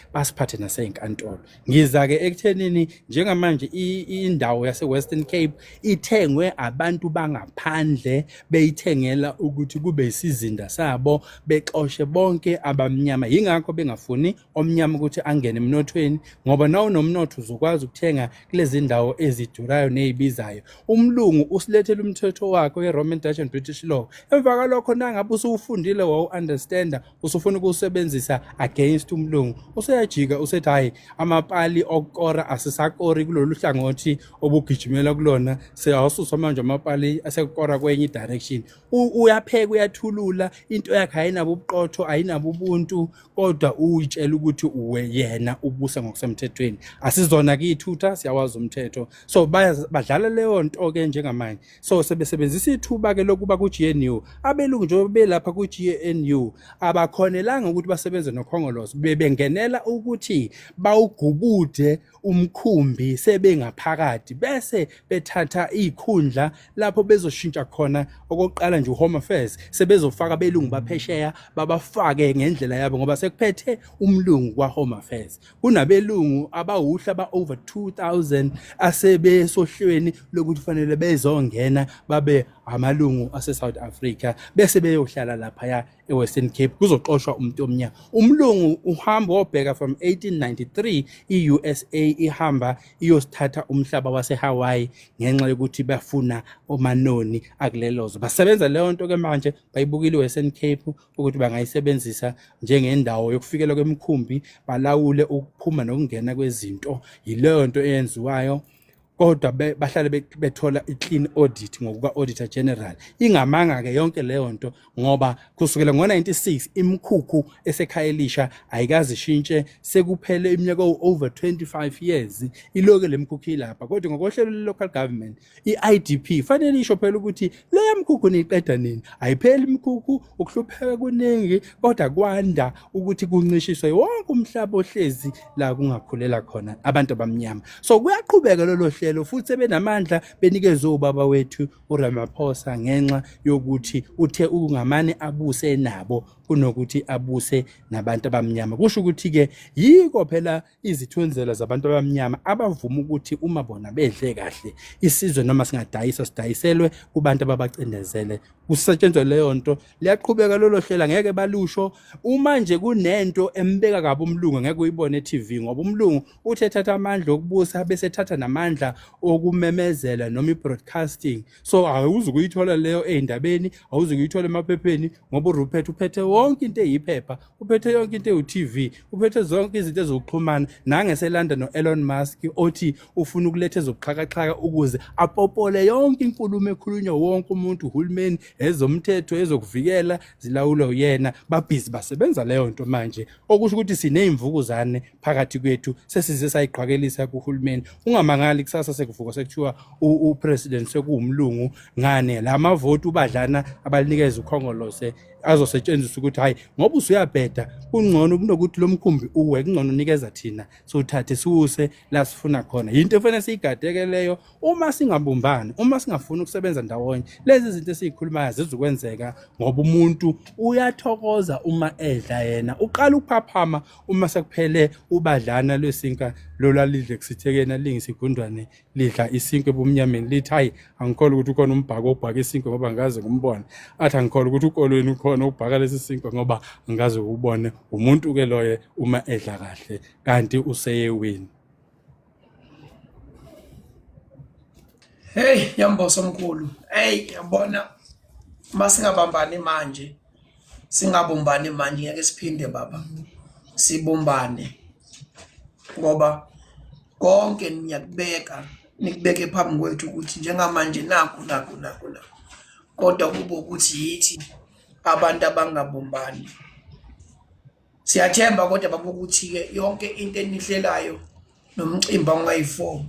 nasezinkantolo. Ngiza ke ekuthenini njengamanje indawo yase-Western Cape ithengwe abantu bangaphandle beyithengela ukuthi kube isizinda sabo bexoshe bonke abamnyama. Yingakho bengafuni omnyama ukuthi angene emnothweni ngoba nawo nomnotho uzokwazi ukuthenga kulezi ndawo ezidurayo nezibizayo. Umlungu usilethele umthetho wakhe weRoman Dutch and British law. Emva kwalokho nangabe usufundile understanda usufuna ukusebenzisa against umlungu useyajika usethi hayi amapali okora asisakori kulolu hlangothi obugijimela kulona seyawasusa manje amapali asekora kwenye direction. Uyapheka uyathulula into yakhe ayinabo ubuqotho ayinabo ubuntu kodwa uyitshela ukuthi uwe yena ubusa ngokusemthethweni. Asizona kuyithutha siyawazi umthetho. So badlala leyo nto ke njengamanje. So sebesebenzisa ithuba ke lokuba ku-GNU abelungu nje belapha ku-GNU abakhonelanga ukuthi basebenze nokhongolose bebengenela ukuthi bawugubude umkhumbi sebengaphakathi bese bethatha izikhundla lapho bezoshintsha khona. Okokuqala nje uHome Affairs sebezofaka abelungu baphesheya babafake ngendlela yabo ngoba sekuphethe umlungu kwaHome Affairs. Kunabelungu abawuhla ba over 2000 asebesohlweni lokuthi fanele bezongena babe amalungu ase-South Africa bese beyohlala lapha eWestern Cape kuzoxoshwa umuntu omnyama. Umlungu uhamba wobheka from 1893 iUSA ihamba iyosithatha umhlaba waseHawaii ngenxa yokuthi bafuna omanoni akulelozo. Basebenza leyo nto ke manje bayibukile iWestern Cape ukuthi bangayisebenzisa njengendawo yokufikela kwemikhumbi balawule ukuphuma nokungena kwezinto. Yileyo nto eyenziwayo kodwa bahlale bethola i-clean audit ngokuka auditor general. Ingamanga ke yonke leyo nto ngoba kusukela ngo96 imikhukhu esekhaya elisha ayikazi ishintshe, sekuphele iminyaka over 25 years iloke lemkhukhu ilapha. Kodwa ngokohlelo le-local government i-IDP fanele isho phela ukuthi leya mkhukhu niyiqeda nini. Ayipheli imikhukhu, ukuhlupheka kuningi, kodwa kwanda ukuthi kuncishiswe wonke umhlaba ohlezi la kungakhulela khona abantu abamnyama. So kuyaqhubeka lolo hlelo futhi sebenamandla benikeze ubaba wethu uRamaphosa ngenxa yokuthi uthe ungamane abuse nabo kunokuthi abuse nabantu abamnyama. Kusho ukuthi ke yiko phela izithunzela zabantu abamnyama abavuma ukuthi uma bona bedle kahle isizwe noma singadayisa sidayiselwe kubantu ababacindezele. Kusetshenzwe leyo nto, liyaqhubeka lolo hlela, ngeke balusho. Uma nje kunento embeka kabi umlungu ngeke uyibone eTV ngoba umlungu uthethatha amandla okubusa bese ethatha namandla okumemezela noma ibroadcasting. So awuzukuyithola leyo eindabeni, awuzukuyithola emaphepheni ngoba uRupert uphethe wonke into eyiphepha, uphethe yonke into eyi-TV, uphethe zonke izinto ezokuxhumana. Nangeselanda no-Elon Musk othi ufuna ukuletha ezokuxhakaxhaka ukuze apopole yonke inkulumo ekhulunywa wonke umuntu, uhulumeni, ezomthetho, ezokuvikela zilawulwa uyena. Babhizi basebenza leyo nto manje, okusho ukuthi sineyimvukuzane phakathi kwethu sesize sayiqhwakelisa kuhulumeni. Ungamangali kusasa sekuvuka sekuthiwa upresident sekuwumlungu ngane lamavoti ubadlana abalinikeza ukhongolose azosetshenziswa ukuthi hayi ngoba usuyabheda kungcono kunokuthi lo mkhumbi uwe, kungcono unikeza thina sothathe siwuse la sifuna khona. Into efanele siyigadeke leyo uma singabumbani, uma singafuna ukusebenza ndawonye. Lezi zinto esizikhulumayo zizokwenzeka ngoba umuntu uyathokoza uma edla yena, uqala ukuphaphama uma sekuphele ubadlana lwesinka lolalidle kusithekena lingisigundwane lidla isinkwe ebumnyameni lithi hayi angikholwa ukuthi ukhona umbhako obhaka isinkwe ngoba ngaze ngumbone, athi angikholwa ukuthi ukolweni ukhona ubhaka lesi sinkwe ngoba ngaze ubone. Umuntu ke loye uma edla kahle kanti useyewini. Hey yamboso omkhulu, hey yabona masingabambani manje, singabumbani manje ngeke siphinde baba sibumbane ngoba konke nikubeke phambi kwethu ukuthi njengamanje naku kodwa kube ukuthi yithi abantu abangabumbani. Siyathemba kodwa baba ukuthi ke yonke into enihlelayo nomcimbi ongayi4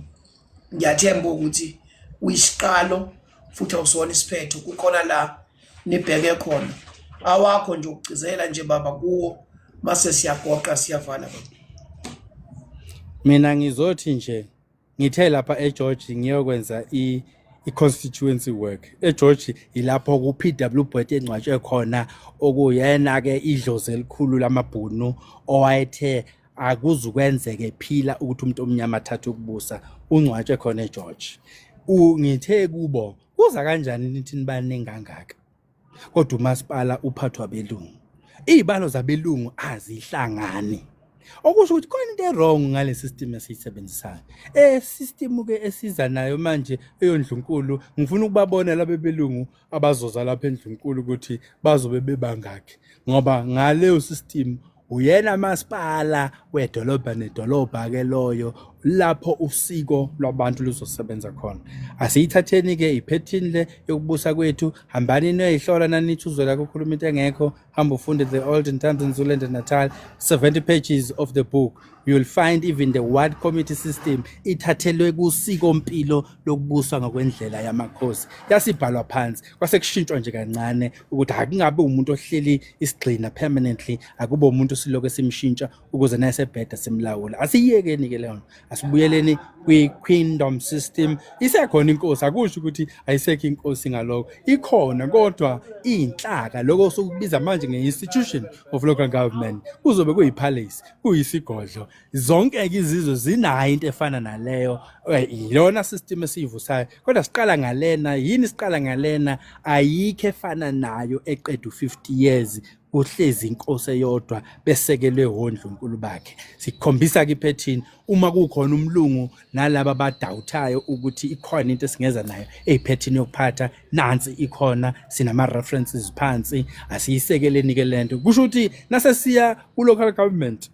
ngiyathemba ukuthi uyisiqalo futhi awusona isiphetho. Kukhona la nibheke khona, awakho nje ukugcizela nje baba kuwo mase siyagoqa siyavala baba. Mina ngizothi nje ngithe lapha eGeorge ngiyokwenza i-constituency work eGeorge, ilapho ku-PW Botha engcwatshwe khona okuyena ke idlozi elikhulu lamabhunu owayethe akuzukwenzeke phila ukuthi umuntu omnyama athathe ukubusa, ungcwatshwe khona eGeorge. Ngithe kubo kuza kanjani nithi nibaningi kangaka kodwa umasipala uphathwa belungu, izibalo zabelungu azihlangani. Okusho ukuthi khona into wrong ngale system esiyisebenzisayo. System ke esiza nayo manje eyondlunkulu, ngifuna ukubabona laba belungu abazoza lapha endlunkulu ukuthi bazobe bebangaki ngoba ngaleyo system uyena masipala wedolobha nedolobha ke loyo lapho usiko lwabantu luzosebenza khona. Asiyithatheni ke iphethini le yokubusa kwethu, hambani noyihlola nanithi uzwela ukukhuluma into engekho, hamba ufunde the olden times in Zulu and Natal, 70 pages of the book. You will find even the ward committee system ithathelwe kusiko mpilo lokubuswa ngokwendlela yamakhosi. Yasibhalwa phansi kwase kushintshwa nje kancane ukuthi akungabe umuntu ohleli isigcina permanently, akube umuntu siloko simshintsha ukuze nasebheda simlawula. Asiyekeni ke leyo, asibuyeleni kwi-queendom system. Isekhona inkosi, akusho ukuthi ayisekho inkosi ngaloko, ikhona kodwa inhlaka lokho sokubiza manje nge-institution of local government kuzobe kuyipalace, kuyisigodlo. Zonke izizwe zinayo into efana naleyo, iyona system esiyivusayo kodwa siqala ngalena. Yini siqala ngalena? Ayikho efana nayo eqeda u50 years uhlezi inkosi eyodwa besekelwe ondlunkulu bakhe. Sikhombisa ke iphethini uma kukhona umlungu nalabo abadawuthayo ukuthi ikhona into esingeza nayo ephethini yokuphatha, nansi ikhona, sinama references phansi, asiyisekeleni ke lento. Kusho ukuthi nasesiya ku local government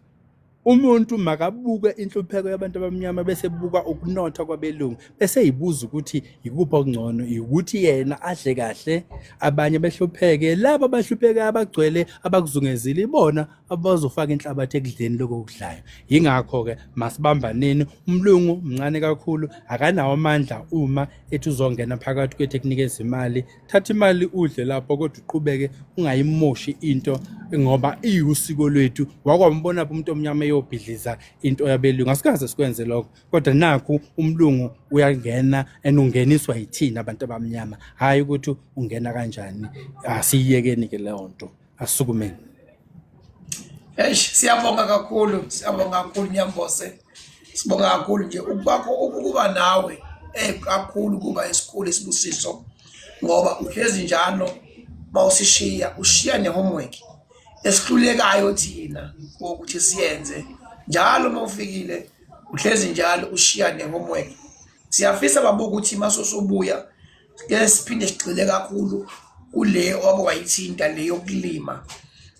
Umuntu makabuke inhlupheko yabantu abamnyama bese buka ukunotha kwabelungu bese yibuza ukuthi ikuphi okungcono ukuthi yena adle kahle abanye behlupheke laba abahlupheke abagcwele abakuzungezile ibona abazofaka inhlabathi ekudleni lokudlayo. Yingakho ke masibambaneni, umlungu mncane kakhulu akanawo amandla uma ethi uzongena phakathi kwetekniki ezimali. Thatha imali udle lapho kodwa uqhubeke ungayimoshi into ngoba iyusiko lwethu. Wakwambona umuntu omnyama eyobhidliza into yabelungu, asikaze sikwenze lokho, kodwa nakho umlungu uyangena enungeniswa yithina abantu abamnyama, hayi ukuthi ungena kanjani. Asiyekeni ke leyo nto, asukumeni. Siyabonga kakhulu Nyambose. Sibonga kakhulu nje ukuba nawe kakhulu kuba esikhulu isibusiso ngoba uhlezi njalo mawusishiya ushiya nehomework esihlulekayo thina ukuthi siyenze njalo mawufikile uhlezi njalo ushiya nehomework. Siyafisa baba ukuthi masosobuya ke siphinde sigxile kakhulu kule okwayithinta le yokulima,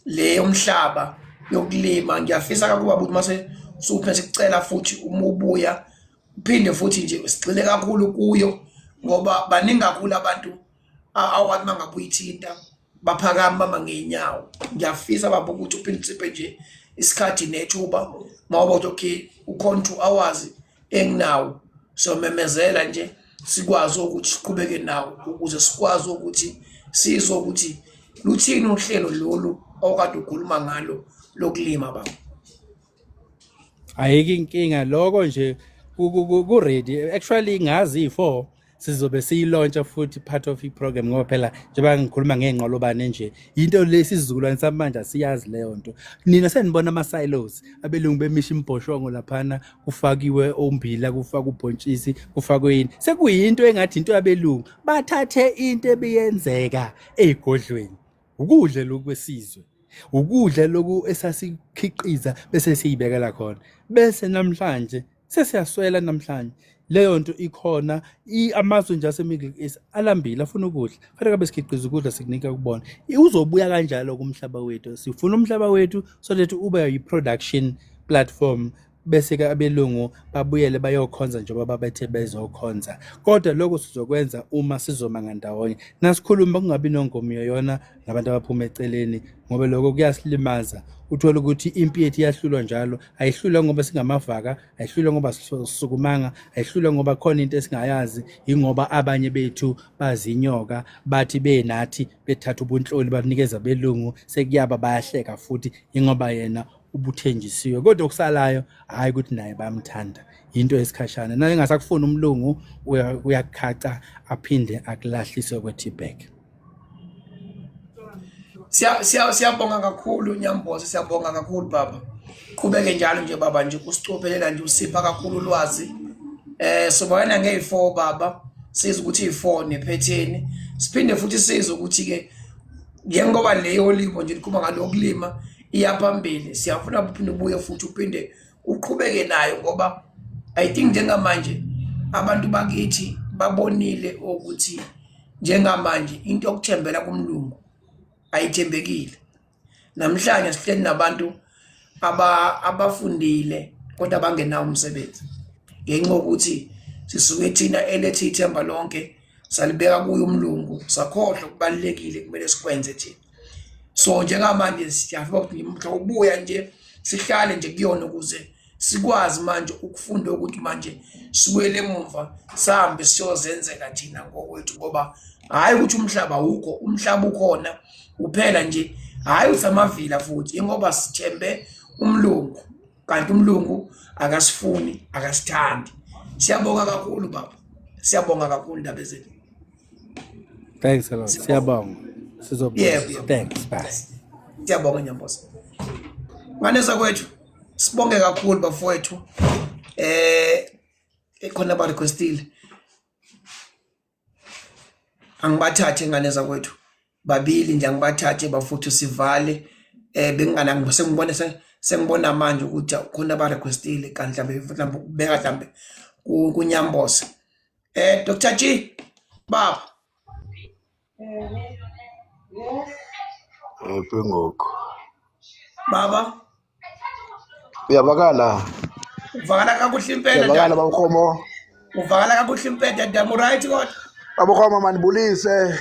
le yomhlaba yokulima. Ngiyafisa kakhulu baba ukuthi mase suphe sikucela futhi uma ubuya uphinde futhi nje sigxile kakhulu kuyo ngoba baningi kakhulu abantu awathi mangabuyithinta baphakama bama ngeenyawo. Ngiyafisa baba ukuthi uphinde usiphe nje isikhathi nethuba mawubothi okay ukhona 2 hours enginawo so memezela nje sikwazi ukuthi siqhubeke nawo ukuze sikwazi ukuthi sizwe ukuthi luthini uhlelo lolu okade ukhuluma ngalo lokulima baba. Ayike inkinga lokho nje ku ready actually ngazi i4 sizobe siyilauncha futhi part of iprogram ngoba phela njengoba ngikhuluma ngengqolobane nje into lesizulwane samanje asiyazi leyo nto. Nina senibona ama silos abelungu bemisha imbhoshongo laphana kufakiwe ombila kufaka ubhontshisi kufakwe yini sekuyinto engathi into yabelungu bathathe into ebiyenzeka ezigodlweni ukudla lokwesizwe ukudla loku esasikhiqiza bese siyibekela khona bese namhlanje sesiyaswela namhlanje leyo nto ikhona. Amazwe nje aseMiddle East alambile afuna ukudla fanele kabe sikhiqiza ukudla sikunika kubona uzobuya kanjalo kumhlaba wethu. Sifuna umhlaba wethu so that ube yi-production platform bese ke abelungu babuyele bayokhonza njengoba babethe bezokhonza. Kodwa lokho sizokwenza uma sizoma ngandawonye nasikhuluma kungabi nongomo yona nabantu abaphuma eceleni ngoba lokho kuyasilimaza. Uthola ukuthi impi yethu iyahlulwa njalo, ayihlulwa ngoba singamavaka, ayihlulwa ngoba sisukumanga, ayihlulwa ngoba khona into esingayazi, ingoba abanye bethu bazinyoka bathi benathi bethatha ubunhloli banikeza belungu sekuyaba bayahleka futhi ingoba yena ubuthenjisiwe. Kodwa okusalayo hayi ukuthi naye bamthanda, into esikhashana naye engasakufuna umlungu uyakhaca aphinde akulahlise kwe-T-bag. Siyabonga kakhulu Nyambose, siyabonga kakhulu baba. Qhubeke njalo nje baba nje usicophelela nje usipha kakhulu ulwazi. Sobona nge4 baba siza ukuthi i4 nephetheni siphinde futhi siza ukuthi ke njengoba leyo limo nje likhuma ngalokulima iyaphambili. Siyafuna uphinde ubuye futhi uphinde uqhubeke nayo ngoba I think njengamanje abantu bakithi babonile ukuthi njengamanje into yokuthembela kumlungu ayithembekile. Namhlanje sihleli nabantu abafundile kodwa bangenawo umsebenzi ngenxa ukuthi sisuke thina elethi ithemba lonke salibeka kuyo umlungu sakhohlwa kubalekile kumele sikwenze thina. So njengamanje siyafika ukuthi mhlawubuya nje sihlale nje kuyona ukuze sikwazi manje ukufunda ukuthi manje siwele emuva sihambe siyozenzela thina ngokwethu ngoba hayi ukuthi umhlaba ukho, umhlaba ukhona uphela nje hayi usamavila futhi ingoba sithembe umlungu kanti umlungu akasifuni akasithandi. Siyabonga kakhulu baba, siyabonga kakhulu ndaba zethu. Thanks a lot. Siyabonga. Yeah. Thanks. Bye. Siyabonga Nyambose. Maneza kwethu sibonge kakhulu bafowethu. Khona ba requestile. Angibathathe nganeza kwethu. Babili nje angibathathe bafuthu sivale bengana sengibona manje ukuthi khona ba requestile kanti mhlawumbe ubeka mhlawumbe kuNyambose. Dr. G baba Ngokho baba Uyabakala, Uvakala kakuhle impela uyabakala dad. babukhomo. Uvakala kakuhle impela dad. Am I right kodwa? Babukhomo manibulise.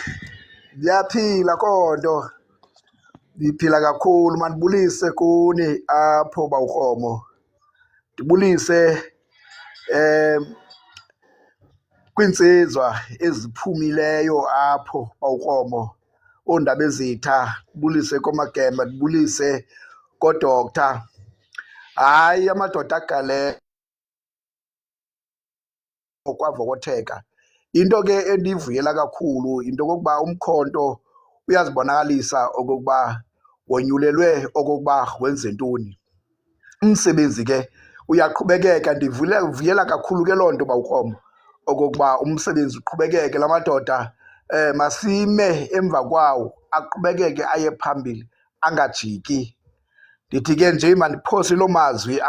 Ngiyaphila kodwa. Ngiphila kakhulu manibulise kuni apho babukhomo. Ndibulise kwinsizwa eziphumileyo apho babukhomo. Ondaba ezitha, bulise koMagemba, ndibulise kodoctor. Hayi amadoda agale okwavokotheka. Into ke endivuyela kakhulu into kokuba umkhonto uyazibonakalisa okokuba wonyulelwe okokuba wenze ntoni. Umsebenzi ke uyaqhubekeka, ndivuyela kakhulu ke loo nto bawukhomo okokuba umsebenzi uqhubekeke. La madoda masime emva kwawo aqhubekeke aye phambili angajiki. Ndithi ke nje mandiphose loo mazwi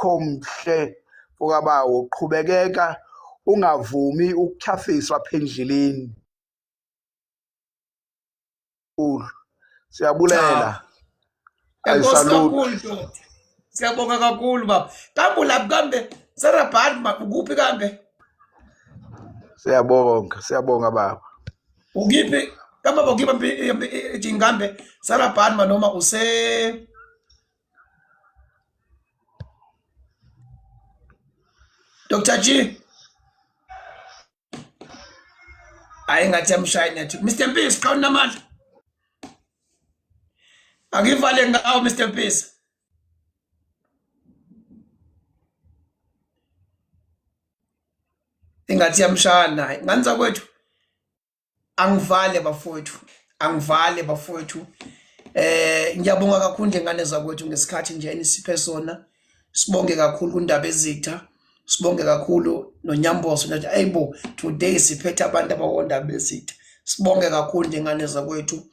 mhle fokabawo, qhubekeka ungavumi ukutyhafiswa apha endleleni. Siyabulela. Enkosi Ayisalute. kakhulu Dodi. Siyabonga kakhulu baba. Kambe ulapha kambe Sarabhad ukuphi kambe? Siyabonga baba. Ukiphi? Kambe ukiphi Jingambe Sarabhad noma use Dr. G? Hayi ngathi amshaya nathi. Mr. Mpisi qhawu namandla. Akivale ngawo Mr. Mpisi. Ingathi yamshaya naye. Nganza kwethu. Angivale bafowethu. Ngiyabonga kakhulu ngengane zakwethu ngesikhathi nje enisiphe sona. Sibonge kakhulu kundaba ezitha. Sibonge kakhulu noNyamboso nathi ayibo today siphethe abantu abawondaba ezitha. Sibonge kakhulu ngengane zakwethu.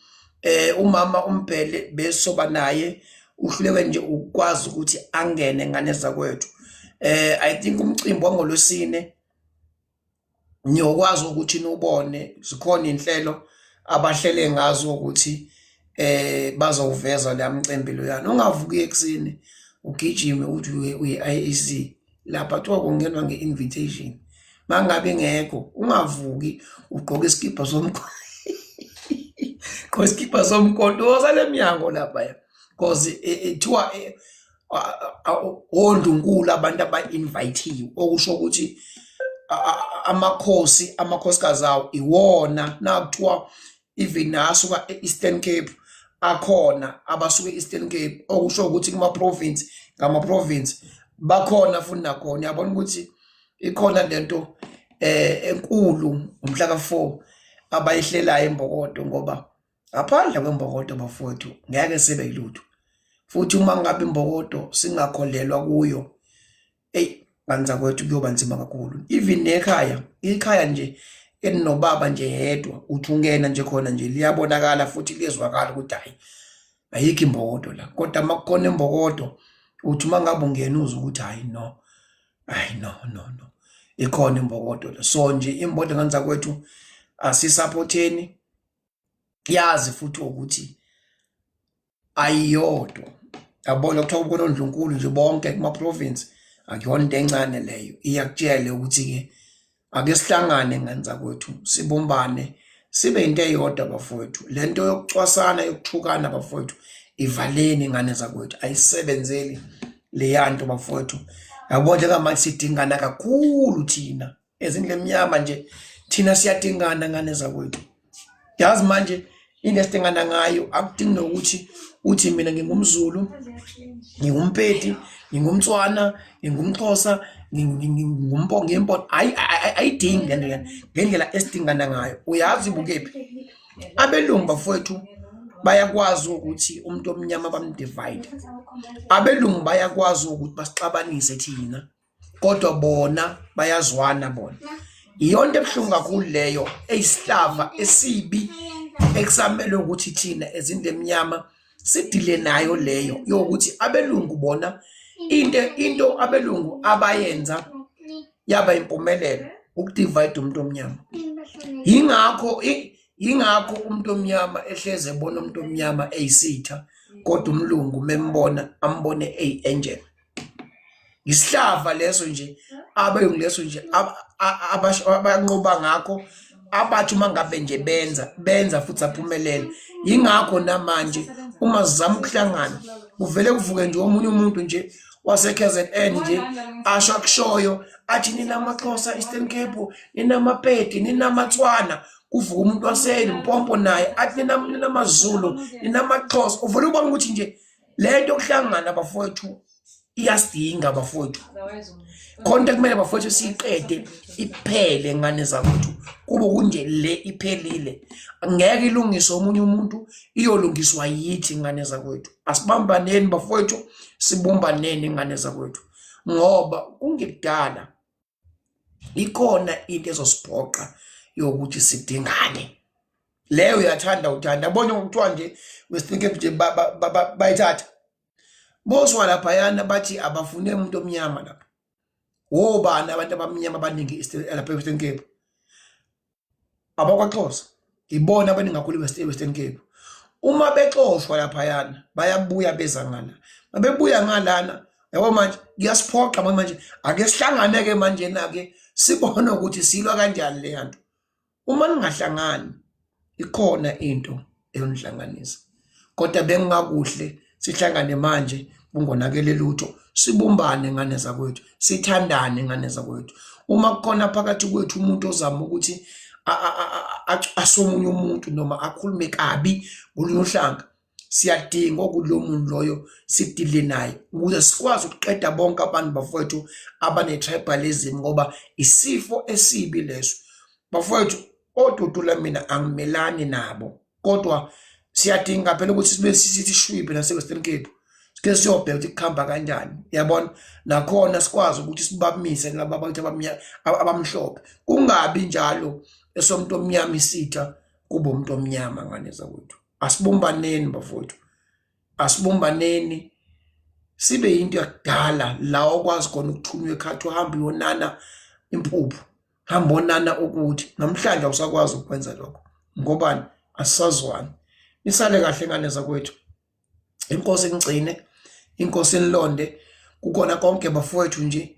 Umama uMbhele besoba naye uhluleke nje ukwazi ukuthi angene ngane zakwethu. I think umcimbi wangolosine niyokwazi ukuthi nubone zikhona inhlelo abahlele ngazo ukuthi bazowuveza la mcimbi lo yana. Ungavuki ekseni ugijime uthi uyi-IEC lapha kuthiwa kungenwa nge-invitation. Mangabe ngekho ungavuki ugqoke iskipa somkhonto. Iskipa somkhonto osale emnyango lapha because ethiwa oNdlunkulu abantu aba-invitewe okusho ukuthi amakhosikazi awo iwona nakuthiwa even nasuka e-Eastern Cape akhona abasuka e-Eastern Cape okusho ukuthi ngama-province bakhona futhi nakhona. Yabona ukuthi ikhona lento enkulu umhla ka4 abayihlelayo eMbokodo ngoba ngaphandle kweMbokodo bafowethu ngeke sibe yilutho. Futhi uma ngabe iMbokodo singakholelwa kuyo kanza kwethu kuyoba nzima kakhulu. Even ikhaya nje eninobaba nje yedwa uthi ungena nje khona nje liyabonakala futhi liyezwakala ukuthi hayi ayikho iMbokodo la. Kodwa makukhona iMbokodo uthi mangabe ungena uzwe ukuthi hayi no. Ikhona iMbokodo la. So nje iMbokodo kanza kwethu asisupporteni. Yazi futhi ukuthi ayiyodwa. Yabona kuthiwa ubona uNdlunkulu nje bonke kuma province akuyona into encane leyo. Iyakutshela ukuthi ke ake sihlangane ngenza kwethu sibumbane sibe into eyodwa bafowethu. Lento yokucwasana yokuthukana bafowethu ivaleni ngane zakwethu ayisebenzeli leyanto bafowethu. Yabona kama sidingana kakhulu thina ezindle emnyama nje thina siyadingana ngane zakwethu. Yazi manje into esidingana ngayo akudingi nokuthi uthi mina ngingumZulu, ngingumPedi, ngingumTswana, ngingumXhosa, ngingumPongo, ayidingi lento yana ngendlela esidingana ngayo. Uyazi bukephi abelungu bafowethu bayakwazi ukuthi umuntu omnyama bamdivide. Abelungu bayakwazi ukuthi basixabanise thina kodwa bona bayazwana bona. Iyonto ebuhlungu kakhulu leyo eyisihlava esibi eksamele ukuthi thina ezindle emnyama sidile nayo leyo yokuthi abelungu bona into abelungu abayenza yaba impumelelo ukudivide umuntu omnyama. Yingakho umuntu omnyama ehleze ebona umuntu omnyama eyisitha kodwa umlungu membona ambone angel. Isihlava leso nje abayungu leso nje abanqoba ngakho abathi uma ngabe nje benza futhi aphumelele. Yingakho namanje uma sizama ukuhlangana uvele kuvuke nje omunye umuntu nje wase KZN nje asho akushoyo athi nina amaXhosa Eastern Cape, nina amapedi, nina amaTswana, kuvuka umuntu waseLimpopo naye athi nina amaZulu, nina amaXhosa. Uvele ubona ukuthi nje lento okuhlangana bafowethu iyasidinga bafowethu. Konke kumele bafowethu siyiqede iphele ngane zakwethu. Kube kunje le iphelile. Ngeke ilungiswe omunye umuntu, iyolungiswa yithi ngane zakwethu. Asibambaneni bafowethu, sibumbaneni ngane zakwethu. Ngoba kungekudala ikhona into ezosiphoqa yokuthi sidingane. Leyo uyathanda uthanda. Yabona ukuthiwa nje Western Cape nje bayithatha. Boswa laphayana bathi abafune umuntu omnyama lapha. Wobani abantu abamnyama abaningi lapha eWestern Cape? AbakwaXhosa. Ibona abaningi kakhulu eWestern Cape. Uma bexoshwa laphayana bayabuya beza ngala. Mabebuya ngalana, yabo manje kuyasiphoqa manje ake sihlanganeke manje nake sibone ukuthi silwa kanjani le nto. Uma ningahlangani ikhona into eyonhlanganisa. Kodwa bengakuhle sihlangane manje kungonakele lutho, sibumbane ngane zakwethu, sithandane ngane zakwethu. Uma kukhona phakathi kwethu umuntu ozama ukuthi asomunye umuntu noma akhulume kabi ngoluhlanga, siyadinga ukuthi lo muntu loyo sidile naye ukuze sikwazi ukuqeda bonke abantu bafowethu abane-tribalism, ngoba isifo esibi leso. Bafowethu, odudula mina angimelani nabo, kodwa siyadinga phela ukuthi sibe sithi shwiphe nase-Western Cape. Sike siyobheka ukuthi kuhamba kanjani, yabona? Nakhona sikwazi ukuthi sibamise laba abantu abamhlophe. Kungabi njalo esomuntu omnyama isitha kube umuntu omnyama ngane zakwethu. Asibumbaneni bafowethu, asibumbaneni, sibe yinto yakudala la okwazi khona ukuthunywa ekhathi uhambe uyonana impuphu, hamba onana ukuthi. Namhlanje awusakwazi ukwenza lokho. Ngobani? Asisazwani. Nisale kahle ngane zakwethu. Inkosi ingcine, inkosi inilonde. Kukhona konke bafowethu nje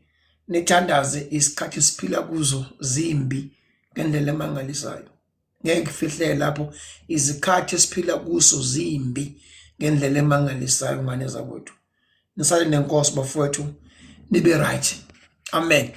nithandaze isikhathi siphila kuzo zimbi ngendlela emangalisayo. Ngeke kufihle lapho, izikhathi esiphila kuso zimbi ngendlela emangalisayo ngane zakwethu. Nisale nenkosi bafowethu, nibe right. Amen.